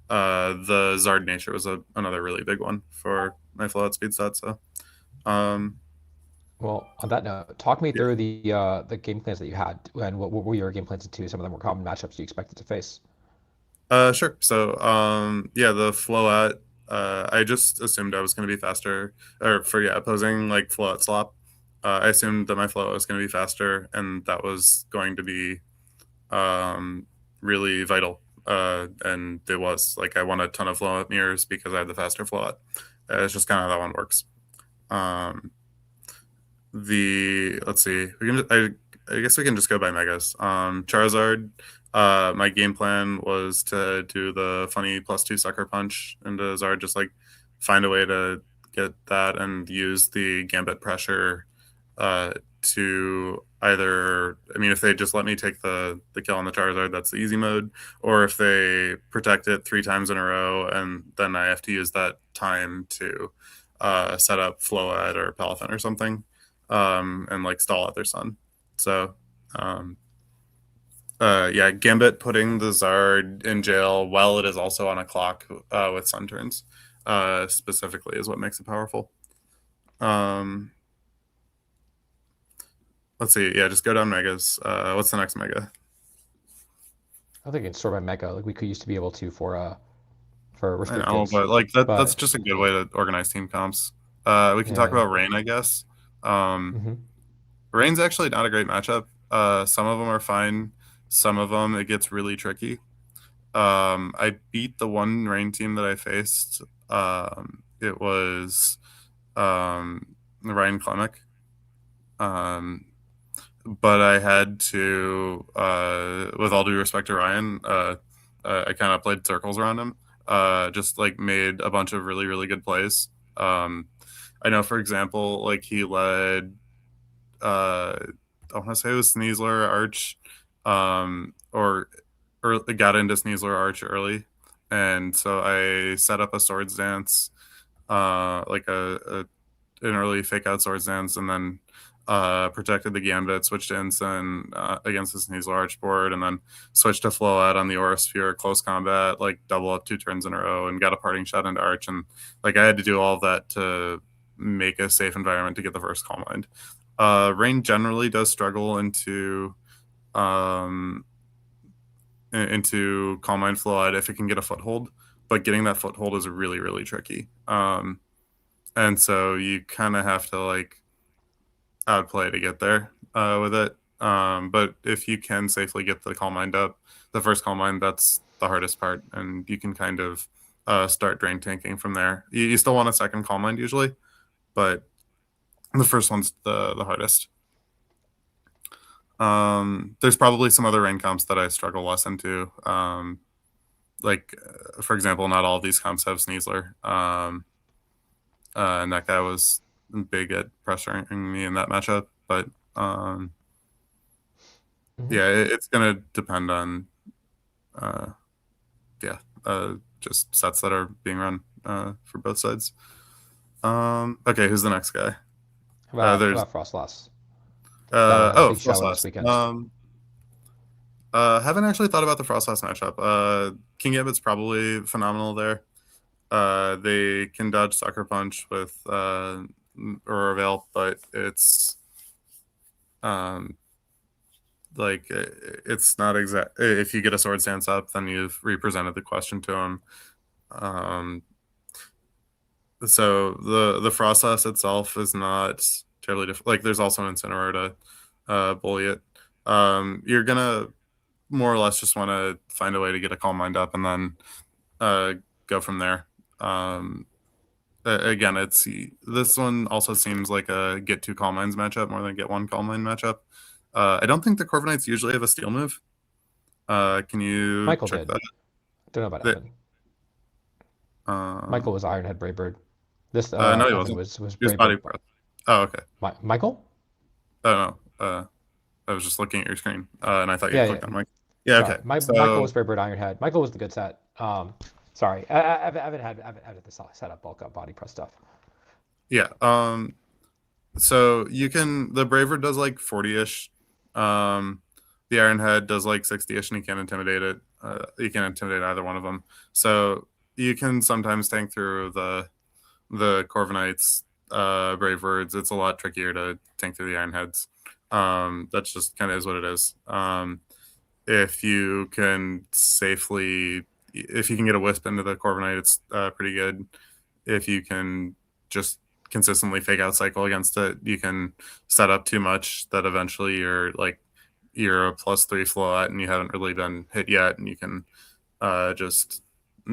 the Zard nature was another really big one for my flow out speed stat. So um, Well, on that note, talk me Yeah. through the game plans that you had, and what were your game plans into some of the more common matchups you expected to face. Sure. So, yeah, the float. I just assumed I was going to be faster, or for yeah, opposing like float slop. I assumed that my float was going to be faster, and that was going to be um, really vital. And it was like I won a ton of float mirrors because I had the faster float. It's just kind of how that one works. Um, the let's see, I guess we can just go by megas. Charizard. My game plan was to do the funny +2 sucker punch into Zard, just like find a way to get that and use the gambit pressure to either, I mean, if they just let me take the kill on the Charizard, that's the easy mode, or if they protect it 3 times in a row, and then I have to use that time to set up Floette or Palathin or something, and like stall at their sun. So, um, yeah, Gambit putting the Zard in jail while it is also on a clock with sun turns specifically is what makes it powerful. Um, let's see. Yeah, just go down megas. What's the next mega? I think it's sort of a mega, like we could used to be able to for I restricted know, kids, but like that's but just a good way to organize team comps. We can talk yeah. about Rain, I guess. Um, Hmm. Rain's actually not a great matchup. Some of them are fine. Some of them it gets really tricky. I beat the one Rain team that I faced. It was Ryan Klemek. Um, but I had to, with all due respect to Ryan, I kind of played circles around him. Just like made a bunch of really really good plays. I know, for example, like he led. I want to say it was Sneasler Arch, or got into Sneasler Arch early, and so I set up a Swords Dance, like an early fake out Swords Dance, and then protected the Gambit, switched to Ensign against the Sneasel Arch board, and then switched to Flow out on the Aura Sphere, close combat, like double up 2 turns in a row, and got a parting shot into Arch. And like I had to do all of that to make a safe environment to get the first Calm Mind. Rain generally does struggle um, into Calm Mind Flow out if it can get a foothold, but getting that foothold is really, really tricky. And so you kind of have to like outplay to get there with it. But if you can safely get the Calm Mind up, the first Calm Mind, that's the hardest part, and you can kind of start drain tanking from there. You still want a second Calm Mind usually, but the first one's the hardest. There's probably some other rain comps that I struggle less into. Like, for example, not all of these comps have Sneasler. And that guy was big at pressuring me in that matchup. But Hmm. yeah, it's gonna depend on uh, yeah, just sets that are being run for both sides. Okay, who's the next guy? How There's about Frostlass? Had a big show in this Frostlass. weekend. Haven't actually thought about the Frostlass matchup. King Gambit's probably phenomenal there. They can dodge Sucker Punch with Aurora Veil, but it's um, like it's not exact. If you get a Sword Stance up, then you've represented the question to him. Um, so the Frostlass itself is not terribly different. Like there's also an Incineroar to bully it. You're gonna more or less just want to find a way to get a Calm Mind up and then uh, go from there. Um, Again, it's this one also seems like a get 2 Calm Minds matchup more than get 1 Calm Mind matchup. I don't think the Corviknights usually have a steal move. Can you Michael check did. that? Don't know about That Evan. Michael um, was Ironhead Braybird. This no, he Evan wasn't. was He was body Braybird. press. Oh, okay. Michael? Oh no. I was just looking at your screen, and I thought you Yeah, had yeah. clicked on Mike. Yeah. Sorry, Okay. Michael So was Braybird Ironhead. Michael was the good set. Sorry, Evan had the set up bulk up body press stuff. yeah. So you can the Braver does like 40ish. The Iron Head does like 60ish, and you can't intimidate it. You can intimidate either one of them. So you can sometimes tank through the Corviknights brave words, it's a lot trickier to tank through the iron heads. That's just kind of is what it is. If you can safely, if you can get a wisp into the Corviknight, it's pretty good. If you can just consistently fake out cycle against it, you can set up too much that eventually you're a +3 float and you haven't really been hit yet, and you can just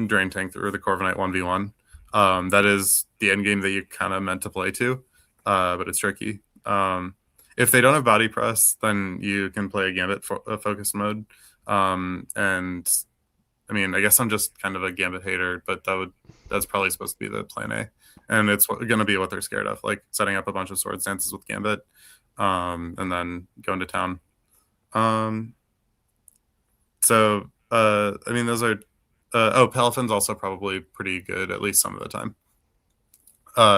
drain tank through the Corviknight 1v1. That is the end game that you kind of meant to play to, but it's tricky. If they don't have body press, then you can play a Gambit focus mode. And I mean, I guess I'm just kind of a Gambit hater, but that's probably supposed to be the plan A. And it's going to be what they're scared of, like setting up a bunch of sword stances with Gambit, and then going to town. So I mean, those are. Palafin's also probably pretty good, at least some of the time,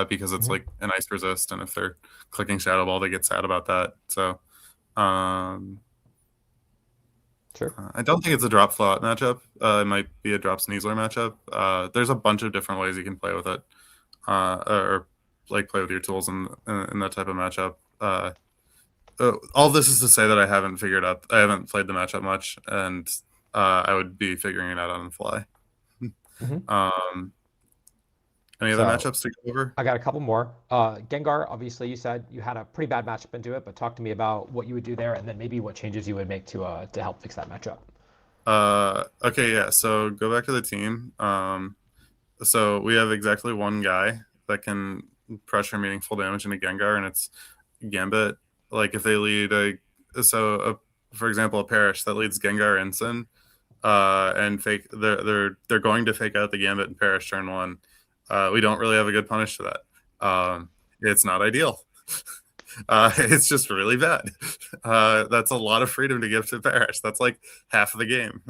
because it's like an ice resist, and if they're clicking Shadow Ball, they get sad about that. So, Sure. I don't think it's a drop float matchup. It might be a drop Sneasler matchup. There's a bunch of different ways you can play with it, or like play with your tools in that type of matchup. All this is to say that I haven't played the matchup much, and I would be figuring it out on the fly. Any other matchups to go over? I got a couple more. Gengar, obviously, you said you had a pretty bad matchup into it, but talk to me about what you would do there, and then maybe what changes you would make to help fix that matchup. Okay, yeah. So go back to the team. So we have exactly one guy that can pressure meaningful damage into Gengar, and it's Gambit. Like if they lead for example, a Parish that leads Gengar Ensign, and they're going to fake out the Gambit and Parish turn one. We don't really have a good punish to that. It's not ideal. It's just really bad. That's a lot of freedom to give to Parish. That's like half of the game.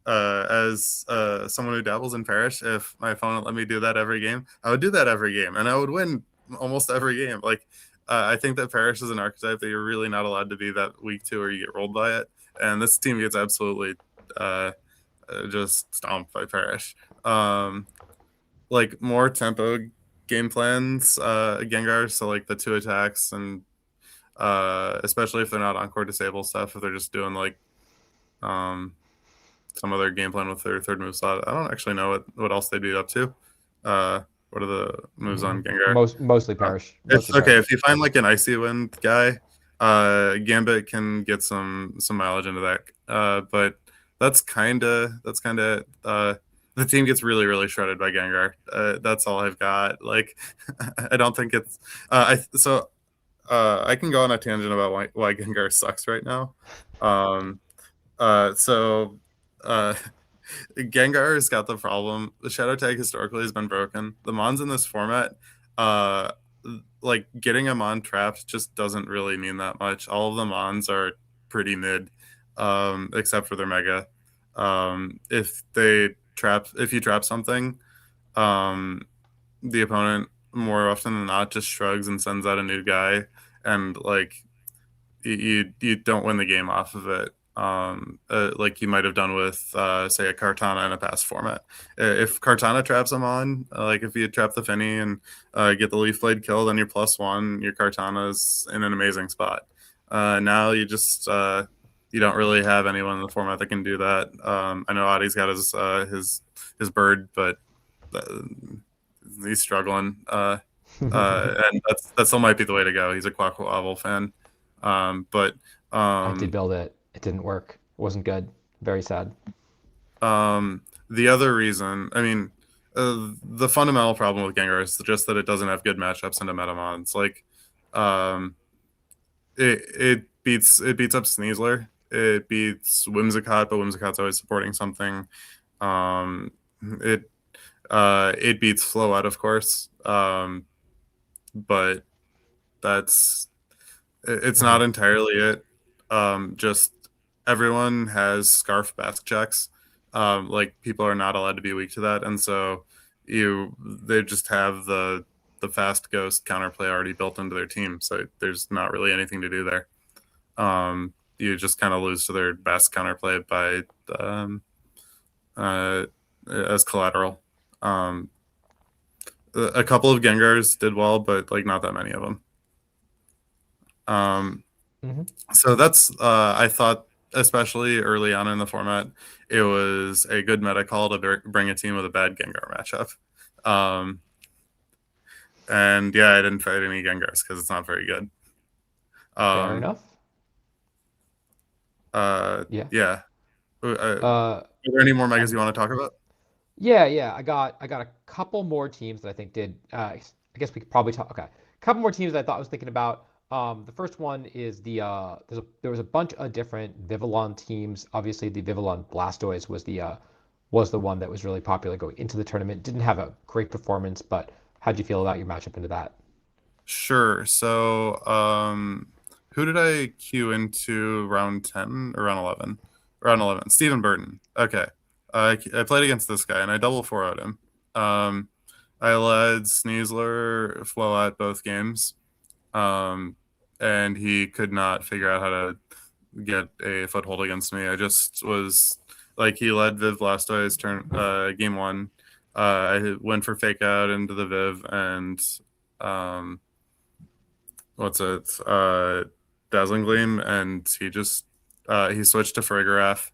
As someone who dabbles in Parish, if my opponent let me do that every game, I would do that every game, and I would win almost every game. Like I think that Parish is an archetype that you're really not allowed to be that weak to, or you get rolled by it. And this team gets absolutely just stomped by Parish. Like more tempo game plans, Gengar, so like the 2 attacks, and especially if they're not encore disable stuff, if they're just doing like some other game plan with their 3rd move slot. I don't actually know what else they'd be up to. What are the moves on Gengar? Mostly Parish. It's okay if you find like an Icy Wind guy. Gambit can get some mileage into that, but that's kind of the team gets really, really shredded by Gengar. That's all I've got. Like, I don't think it's. I can go on a tangent about why Gengar sucks right now. Gengar has got the problem. The Shadow Tag historically has been broken. The Mons in this format, like getting a Mon trapped just doesn't really mean that much. All of the Mons are pretty mid, except for their Mega. If you trap something, the opponent more often than not just shrugs and sends out a new guy, and like you don't win the game off of it. Like you might have done with say a Kartana in a past format. If Kartana traps them on, like if you trap the Finny and get the Leaf Blade kill, then you're +1. Your Kartana's in an amazing spot. Now you just you don't really have anyone in the format that can do that. I know Adi's got his bird, but he's struggling. And that still might be the way to go. He's a Quackle fan. I did build it. It didn't work. It wasn't good. Very sad. The other reason, I mean, the fundamental problem with Gengar is just that it doesn't have good matchups into Metamons. Like, it beats up Sneasler. It beats Whimsicott, but Whimsicott's always supporting something. It beats Flowout, of course, but it's not entirely it. Just everyone has Scarf Basque checks. Like people are not allowed to be weak to that, and so they just have the fast ghost counterplay already built into their team. So there's not really anything to do there. You just kind of lose to their Basque counterplay by as collateral. A couple of Gengars did well, but like not that many of them. Um, Hmm. so that's I thought, especially early on in the format, it was a good meta call to bring a team with a bad Gengar matchup. Um, and yeah, I didn't fight any Gengars because it's not very good. Fair Um, enough. Yeah. yeah. Are Uh, there any more megas and you want to talk about? yeah. I got a couple more teams that I think did. I guess we could probably talk. Okay, a couple more teams that I thought I was thinking about. The first one is there was a bunch of different Vivillon teams. Obviously, the Vivillon Blastoise was the one that was really popular going into the tournament. Didn't have a great performance, but how'd you feel about your matchup into that? Sure. So, who did I queue into round 10 or round 11? Round 11. Stephen Burton. Okay. I played against this guy and I double 4'd him. Um, I led Sneasler, Float both games. Um, and he could not figure out how to get a foothold against me. I just was like, he led Viv Blastoise game one. I went for fake out into the Viv and, um, what's it Dazzling Gleam, and he switched to Farigiraf,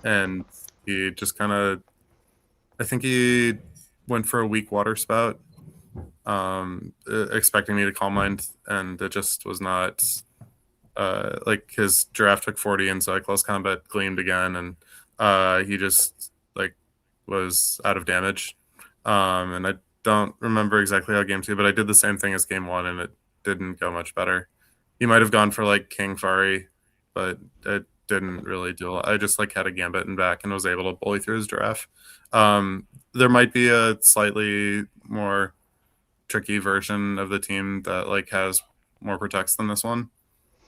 and he just kind of, I think he went for a weak water spout, expecting me to Calm Mind, and it just was not, like his giraffe took 40 and so I close combat gleamed again, and he just like was out of damage. And I don't remember exactly how game two, but I did the same thing as game one, and it didn't go much better. He might have gone for like King Fari, but it didn't really do a lot. I just like had a gambit and back and was able to bully through his giraffe. There might be a slightly more tricky version of the team that like has more protects than this one.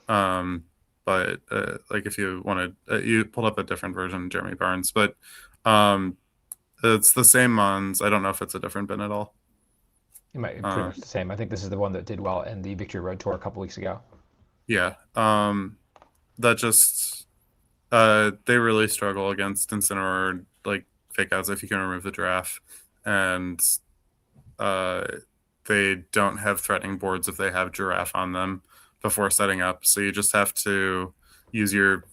Um, but like if you wanted, you pulled up a different version, Jeremy Barnes, but um, it's the same Mons. I don't know if it's a different bin at all. It might be pretty Um, much the same. I think this is the one that did well in the Victory Road Tour a couple weeks ago. yeah. That just they really struggle against Incineroar like fake outs if you can remove the giraffe, and uh, they don't have threatening boards if they have giraffe on them before setting up. So you just have to use your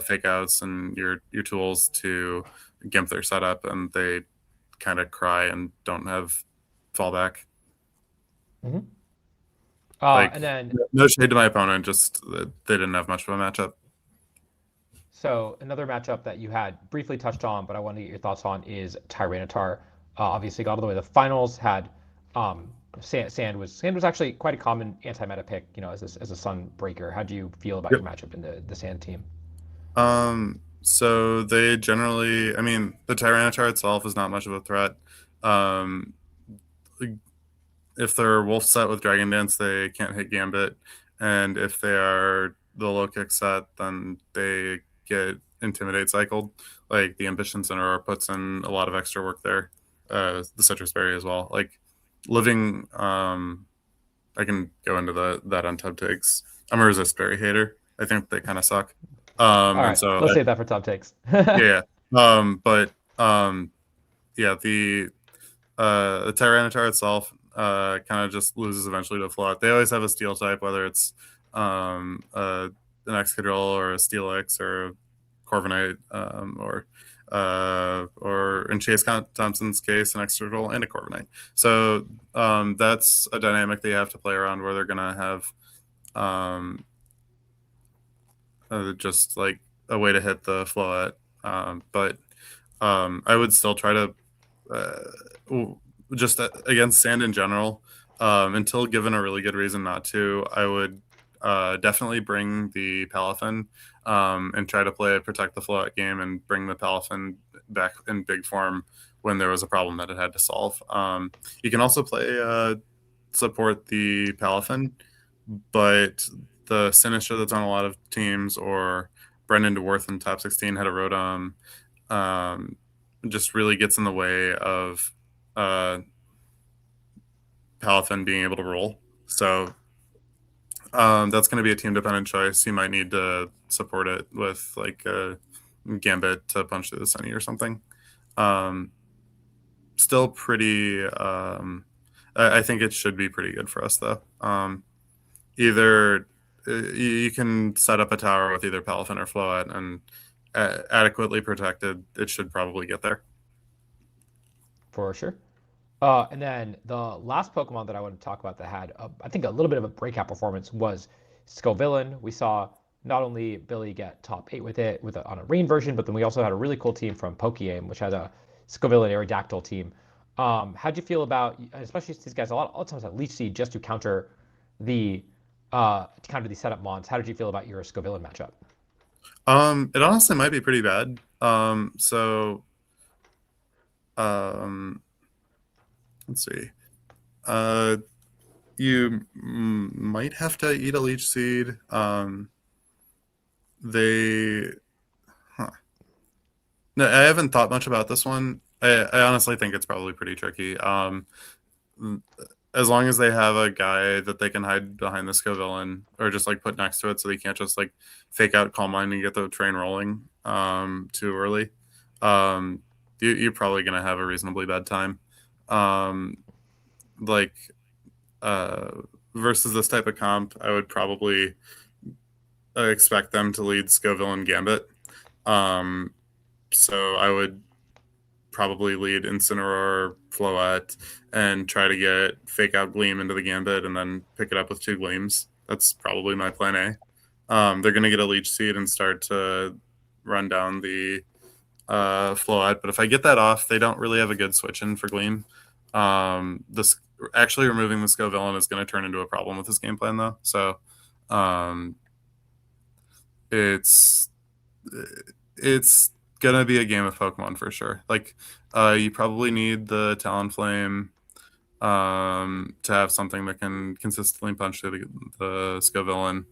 fake outs and your tools to gimp their setup, and they kind of cry and don't have fallback. Hmm. Like And then no shade to my opponent, just they didn't have much of a matchup. So another matchup that you had briefly touched on, but I want to get your thoughts on is Tyranitar. Obviously got all the way to the finals. Had Sand was actually quite a common anti-meta pick, as a Sun breaker. How do you feel about Yep. your matchup in the Sand team? So they generally, I mean, the Tyranitar itself is not much of a threat. Um, if they're wolf set with Dragon Dance, they can't hit Gambit, and if they are the low kick set, then they get Intimidate cycled. Like the Ambition Center puts in a lot of extra work there. The Citrus Berry as well. Like living, I can go into that on Tub Takes. I'm a Resist Berry hater. I think they kind of suck. All And right, so let's save that for top takes. yeah, but yeah, the Tyranitar itself kind of just loses eventually to Float. They always have a Steel type, whether it's an Excadrill or a Steelix or a Corviknight, or in Chase Thompson's case, an Excadrill and a Corviknight. So that's a dynamic they have to play around, where they're gonna have um, just like a way to hit the Float. But I would still try to just against sand in general, until given a really good reason not to. I would definitely bring the Palafin, and try to play a protect the float game and bring the Palafin back in big form when there was a problem that it had to solve. You can also play support the Palafin, but the Sinistra that's on a lot of teams, or Brendan DeWorth in top 16 had a Rotom, um, just really gets in the way of uh, Palafin being able to roll. So that's going to be a team dependent choice. You might need to support it with like a Gambit to punch through the Sunny or something. Um, still pretty. I think it should be pretty good for us though. Either you can set up a tower with either Palafin or Float, and adequately protected, it should probably get there. For sure. And then the last Pokemon that I want to talk about that had, I think, a little bit of a breakout performance was Scovillain. We saw not only Billy get top 8 with it on a rain version, but then we also had a really cool team from Pokeaim, which has a Scovillain Aerodactyl team. How'd you feel about, especially since these guys a lot of times have Leech Seed just to counter the these setup mons? How did you feel about your Scovillain matchup? It honestly might be pretty bad. Um, let's see. You might have to eat a Leech Seed. They, huh. No, I haven't thought much about this one. I honestly think it's probably pretty tricky. As long as they have a guy that they can hide behind the Scovillain or just like put next to it so they can't just like fake out Calm Mind and get the train rolling too early. You're probably going to have a reasonably bad time. Um, like uh, versus this type of comp, I would probably expect them to lead Scovillain Gambit. Um, so I would probably lead Incineroar, Floette, and try to get Fake Out Gleam into the Gambit and then pick it up with 2 Gleams. That's probably my plan A. They're going to get a Leech Seed and start to run down the Floette, but if I get that off, they don't really have a good switch in for Gleam. This actually removing the Scovillain is going to turn into a problem with this game plan, though. So it's gonna be a game of Pokemon for sure. Like, you probably need the Talonflame to have something that can consistently punch through the Scovillain.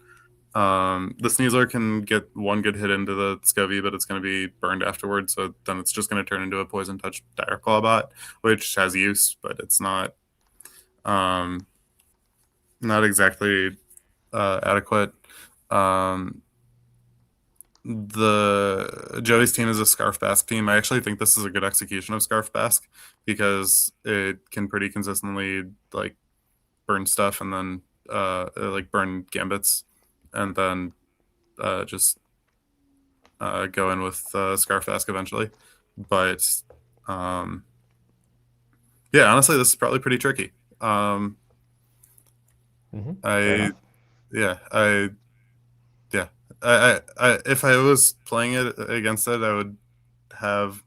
The Sneasler can get one good hit into the Scovy, but it's going to be burned afterwards. So then it's just going to turn into a Poison Touch Dire Claw bot, which has use, but it's not exactly adequate. The Joey's team is a Scarf Bask team. I actually think this is a good execution of Scarf Bask because it can pretty consistently like burn stuff and then like burn gambits and then just go in with Scarf Bask eventually. But yeah, honestly, this is probably pretty tricky. I yeah, I yeah, if I was playing it against it, I would have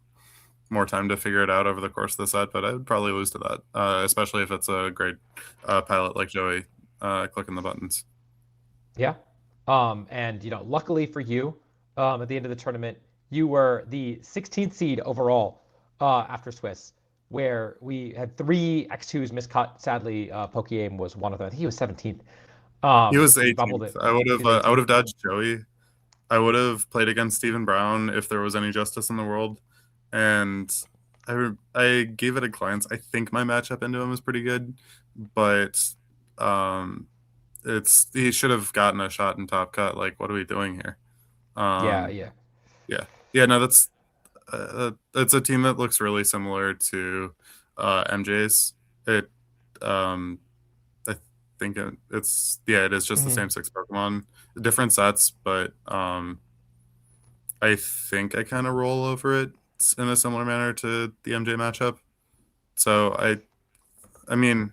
more time to figure it out over the course of the set, but I would probably lose to that, especially if it's a great pilot like Joey clicking the buttons. Yeah. And luckily for you, at the end of the tournament, you were the 16th seed overall after Swiss, where we had 3 X2s miscut. Sadly, Pokeaim was one of them. I think he was 17th. He was He bubbled 18th. it. I He's would 18th. have dodged Joey. I would have played against Stephen Brown if there was any justice in the world, and I gave it a glance. I think my matchup into him is pretty good, but um, he should have gotten a shot in top cut. Like, what are we doing here? Yeah, Um, yeah. yeah. No, that's a team that looks really similar to MJ's. It I think it is just the Hmm. same 6 Pokemon, different sets, but I think I kind of roll over it in a similar manner to the MJ matchup. So I mean,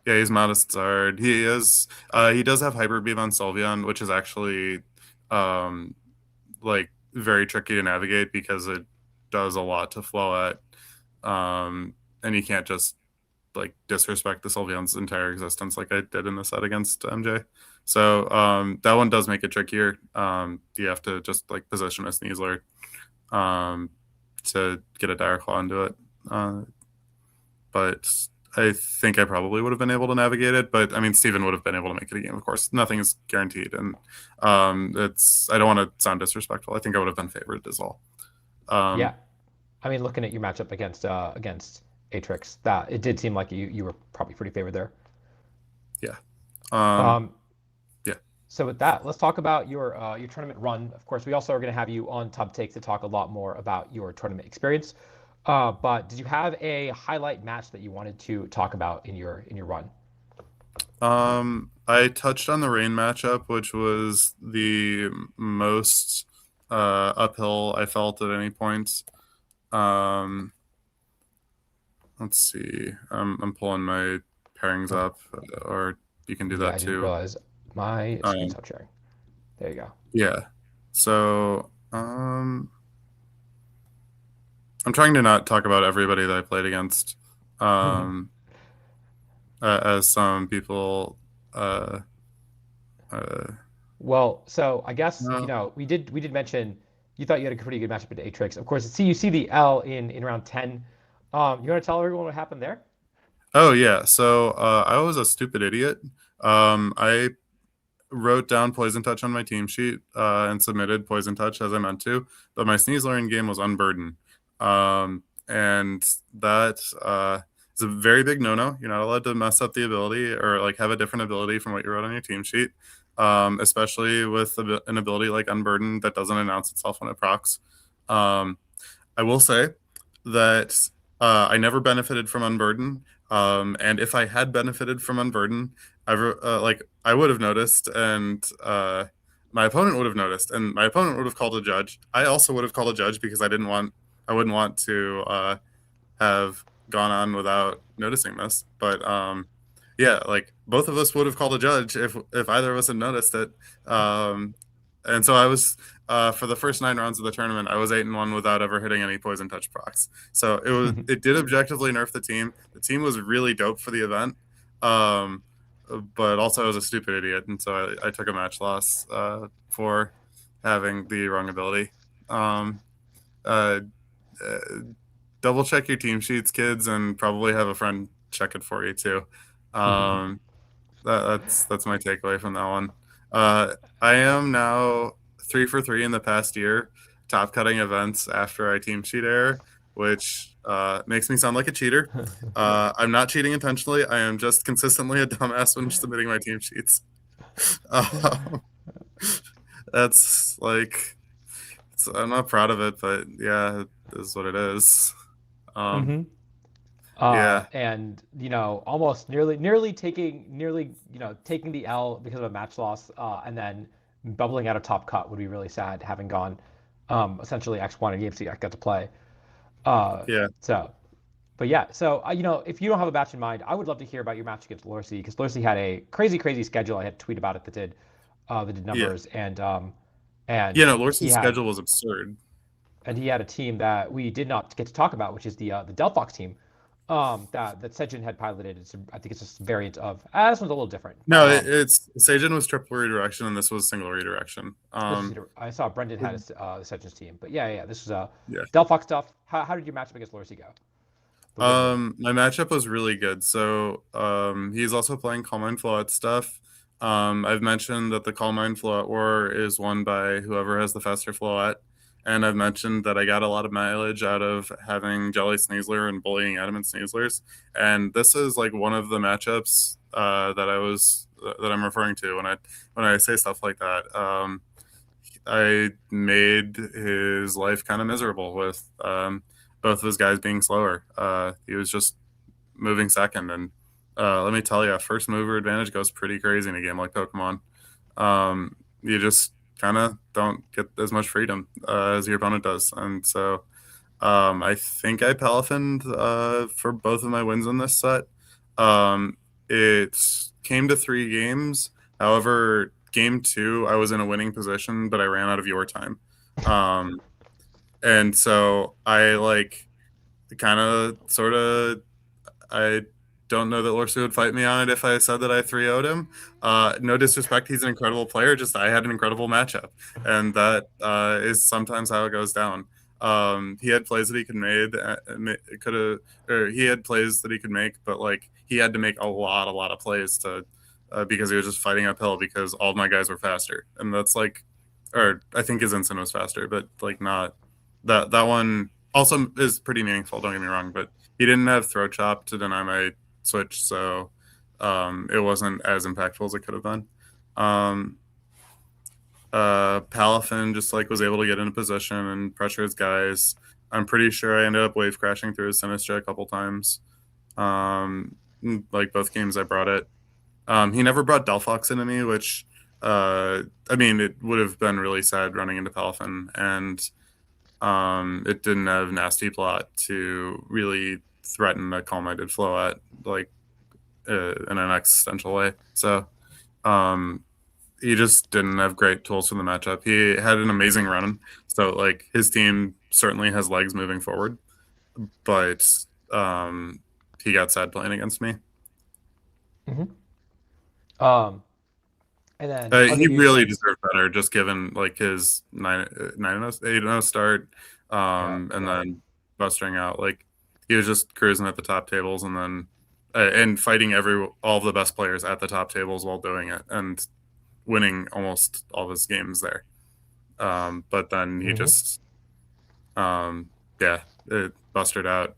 yeah, he's modest Zard. He does have Hyper Beam on Sylveon, which is actually um like very tricky to navigate because it does a lot to flow at. And you can't just like disrespect the Sylveon's entire existence like I did in the set against MJ. So that one does make it trickier. You have to just like position a Sneasler to get a Dire Claw into it. But I think I probably would have been able to navigate it. But I mean, Steven would have been able to make it a game. Of course, nothing is guaranteed, and I don't want to sound disrespectful. I think I would have been favored as well. Yeah. Um, I mean, looking at your matchup against Atrix, that it did seem like you were probably pretty favored there. yeah. Um, Um, yeah. so with that, let's talk about your tournament run. Of course, we also are going to have you on Tub Take to talk a lot more about your tournament experience. But did you have a highlight match that you wanted to talk about in your run? I touched on the rain matchup, which was the most uphill I felt at any point. Um, let's see. I'm pulling my pairings Oh, up, or you can do yeah, that I didn't too. realize my screen Um, stopped sharing. There you go. yeah. So, I'm trying to not talk about everybody that I played against, um, as some people. Uh, uh, Well, so I guess no. we did mention you thought you had a pretty good matchup at Atrix. Of course, see you see the L in round 10. You want to tell everyone what happened there? Oh yeah. So I was a stupid idiot. I wrote down Poison Touch on my team sheet and submitted Poison Touch as I meant to, but my Sneeze Learning game was Unburden. And that is a very big no-no. You're not allowed to mess up the ability or like have a different ability from what you wrote on your team sheet, especially with an ability like Unburden that doesn't announce itself when it procs. Um, I will say that I never benefited from Unburden. And if I had benefited from Unburden, I would have noticed, and my opponent would have noticed, and my opponent would have called a judge. I also would have called a judge because I wouldn't want to have gone on without noticing this. But yeah, like both of us would have called a judge if either of us had noticed it. Um, and so I was for the first 9 rounds of the tournament, I was 8-1 without ever hitting any poison touch procs. So it did objectively nerf the team. The team was really dope for the event. Um, but also I was a stupid idiot, and so I took a match loss for having the wrong ability. Um, uh, uh, Double check your team sheets, kids, and probably have a friend check it for you too. Um, that's my takeaway from that one. I am now 3 for 3 in the past year, top cutting events after I team sheet error, which makes me sound like a cheater. I'm not cheating intentionally. I am just consistently a dumbass when submitting my team sheets. Um, that's like I'm not proud of it, but yeah, it is what it is. Um, hmm yeah, and almost nearly taking the L because of a match loss, and then bubbling out of top cut would be really sad, having gone essentially X1 and games I got to play. Uh, yeah, so, but yeah, so if you don't have a match in mind, I would love to hear about your match against Lorsi because Lorsi had a crazy schedule. I had a tweet about it that did yeah. numbers, Yeah, and no, Lorsi's schedule was absurd. he had a team that we did not get to talk about, which is the Delphox team, that Sejin had piloted. I think it's just a variant of. This one's a little different, but No, it's Sagen was triple redirection and this was single redirection. I saw Brendan had the Sejin's team, but yeah, this was Yeah. Delphox stuff. How did your matchup against Lorsi go? The win one. My matchup was really good. So he's also playing Calm Mind Float stuff. I've mentioned that the Calm Mind Float war is won by whoever has the faster float. And I've mentioned that I got a lot of mileage out of having Jelly Sneasler and bullying Adamant Sneaslers. And this is like one of the matchups that I'm referring to when I say stuff like that. I made his life kind of miserable with both of his guys being slower. He was just moving second, and let me tell you, first mover advantage goes pretty crazy in a game like Pokemon. You just kind of don't get as much freedom as your opponent does, and so I think I Palafined for both of my wins in this set. Um, it came to 3 games. However, game 2, I was in a winning position, but I ran out of your time. Um, and so I like kind of sort of I don't know that Lorsu would fight me on it if I said that I 3-0'd him. No disrespect, he's an incredible player. Just I had an incredible matchup, and that is sometimes how it goes down. He had plays that he could have, or he had plays that he could make, but like he had to make a lot of plays to because he was just fighting uphill because all of my guys were faster, and that's like, or I think his instant was faster, but like not that one also is pretty meaningful. Don't get me wrong, but he didn't have throw chop to deny my switch, so it wasn't as impactful as it could have been. Palafin just like was able to get in a position and pressure his guys. I'm pretty sure I ended up wave crashing through his Sinistra a couple times. Like both games I brought it. He never brought Delphox into me, which I mean, it would have been really sad running into Palafin, and it didn't have nasty plot to really threaten a calm-minded flow at like in an existential way. So um, he just didn't have great tools for the matchup. He had an amazing run, so like his team certainly has legs moving forward, but um, he got sad playing against me. Mm-hmm. Um, and then I'll He give you a really chance. deserved better, just given like his 8-0 start, Yeah, and then bustering out. Like he was just cruising at the top tables, and then and fighting all of the best players at the top tables while doing it, and winning almost all of his games there. But then he mm-hmm. just yeah, it busted out.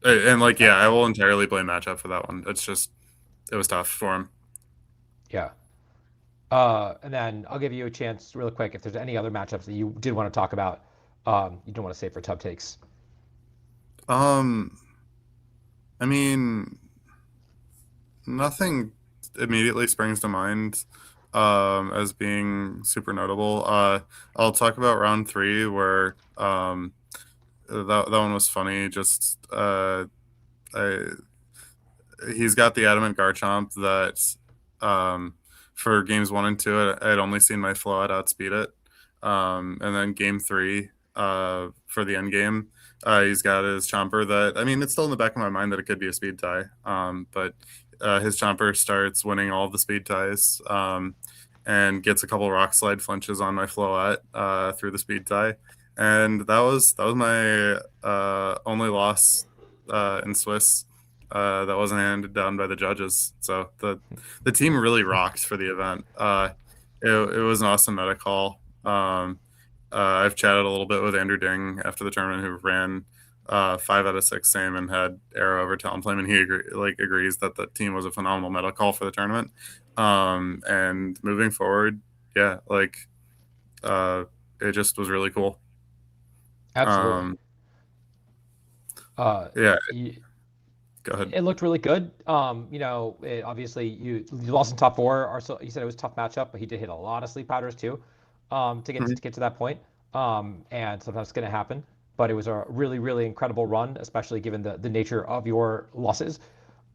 And like yeah, I will Absolutely. entirely blame matchup for that one. It's just it was tough for him. Yeah. And then I'll give you a chance real quick if there's any other matchups that you did want to talk about. You don't want to save for tub takes. Um, I mean, nothing immediately springs to mind as being super notable. I'll talk about round three where that one was funny. Just I he's got the adamant Garchomp that for games one and two, I had only seen my flow at outspeed it. And then game three for the end game, he's got his Chomper that, I mean, it's still in the back of my mind that it could be a speed tie. But his Chomper starts winning all of the speed ties and gets a couple rock slide flinches on my Floette through the speed tie. And that was my only loss in Swiss that wasn't handed down by the judges. So the team really rocked for the event. It was an awesome meta call. I've chatted a little bit with Andrew Ding after the tournament, who ran 5 out of 6 same and had arrow over Talonflame, and he agrees that the team was a phenomenal meta call for the tournament. And moving forward, yeah, like it just was really cool. Absolutely. Um, Uh, yeah, y- go ahead. it looked really good. Obviously you lost in top four. So you said it was a tough matchup, but he did hit a lot of sleep powders too, to get to that point. And sometimes it's going to happen. But it was a really, really incredible run, especially given the nature of your losses.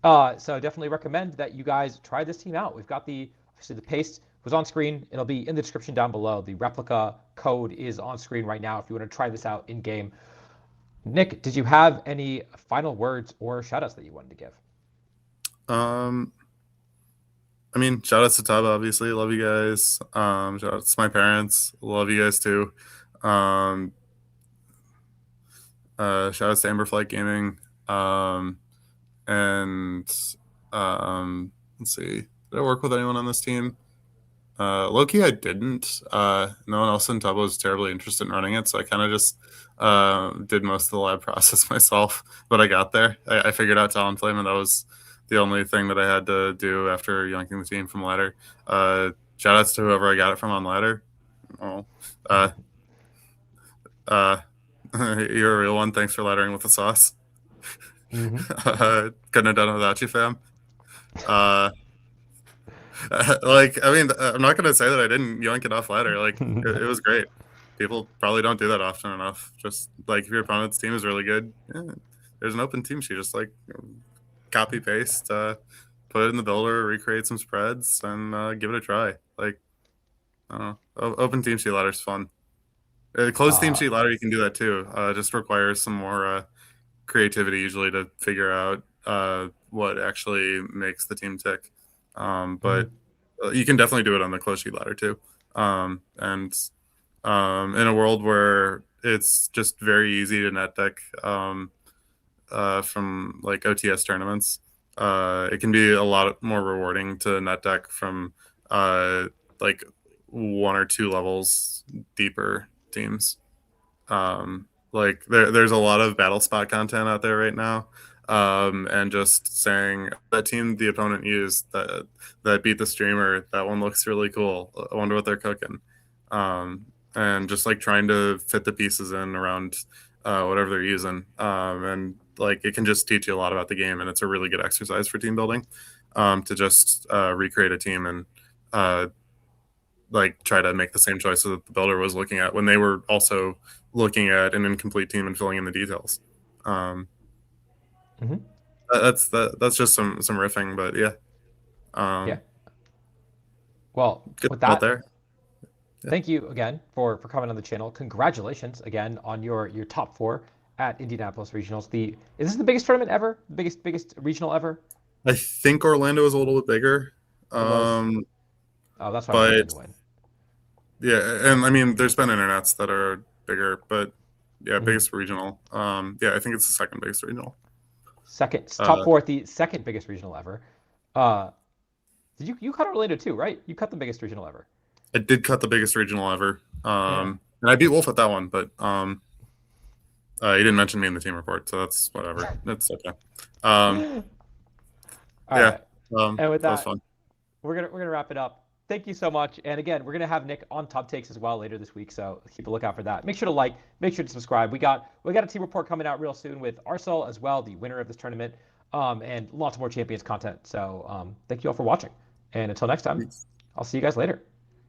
So I definitely recommend that you guys try this team out. We've got obviously the paste was on screen. It'll be in the description down below. The replica code is on screen right now if you want to try this out in game. Nick, did you have any final words or shoutouts that you wanted to give? Um, I mean, shout outs to Tub, obviously. Love you guys. Shout outs to my parents. Love you guys too. Um, shout outs to Amberflight Gaming. And let's see. Did I work with anyone on this team? Loki, I didn't. No one else in Tub was terribly interested in running it, so I kind of just did most of the lab process myself. But I got there. I figured out Talonflame, and that was the only thing that I had to do after yanking the team from ladder. Shout outs to whoever I got it from on ladder. Oh, uh, uh, you're a real one. Thanks for laddering with the sauce. Mm-hmm. Couldn't have done it without you, fam. Uh, like, I mean, I'm not gonna say that I didn't yank it off ladder. Like, it was great. People probably don't do that often enough. Just like if your opponent's team is really good, yeah, there's an open team sheet. Just like copy paste, put it in the builder, recreate some spreads, and give it a try. Like, I don't know, open team sheet ladder is fun. Closed team uh, sheet ladder, you can do that too. Just requires some more creativity usually to figure out what actually makes the team tick. But mhm. you can definitely do it on the close sheet ladder too. And in a world where it's just very easy to net deck from like OTS tournaments, it can be a lot more rewarding to net deck from like 1 or 2 levels deeper teams. Like there's a lot of battle spot content out there right now, and just saying that team the opponent used that beat the streamer, that one looks really cool. I wonder what they're cooking. And just like trying to fit the pieces in around whatever they're using, and like it can just teach you a lot about the game, and it's a really good exercise for team building, to just recreate a team and like try to make the same choices that the builder was looking at when they were also looking at an incomplete team and filling in the details. Mm-hmm. That's just some riffing, but yeah. Yeah. Well, Good with out that, there. Yeah. thank you again for coming on the channel. Congratulations again on your top 4 at Indianapolis Regionals. Is this the biggest tournament ever? Biggest regional ever? I think Orlando is a little bit bigger. It was. Oh, that's why Orlando But didn't win. yeah, and I mean, there's been internets that are bigger, but yeah, Mm-hmm. biggest regional. Yeah, I think it's the second biggest regional. Top 4 at the second biggest regional ever. Did you cut Orlando too, right? You cut the biggest regional ever. I did cut the biggest regional ever. Yeah. And I beat Wolf at that one, but he didn't mention me in the team report, so that's whatever. That's okay. All Yeah, right. And with that was that, fun. we're gonna wrap it up. Thank you so much. And again, we're gonna have Nick on Top Takes as well later this week, so keep a lookout for that. Make sure to like, make sure to subscribe. We got a team report coming out real soon with Arcel as well, the winner of this tournament, and lots more champions content. So thank you all for watching. And until next time, Thanks. I'll see you guys later.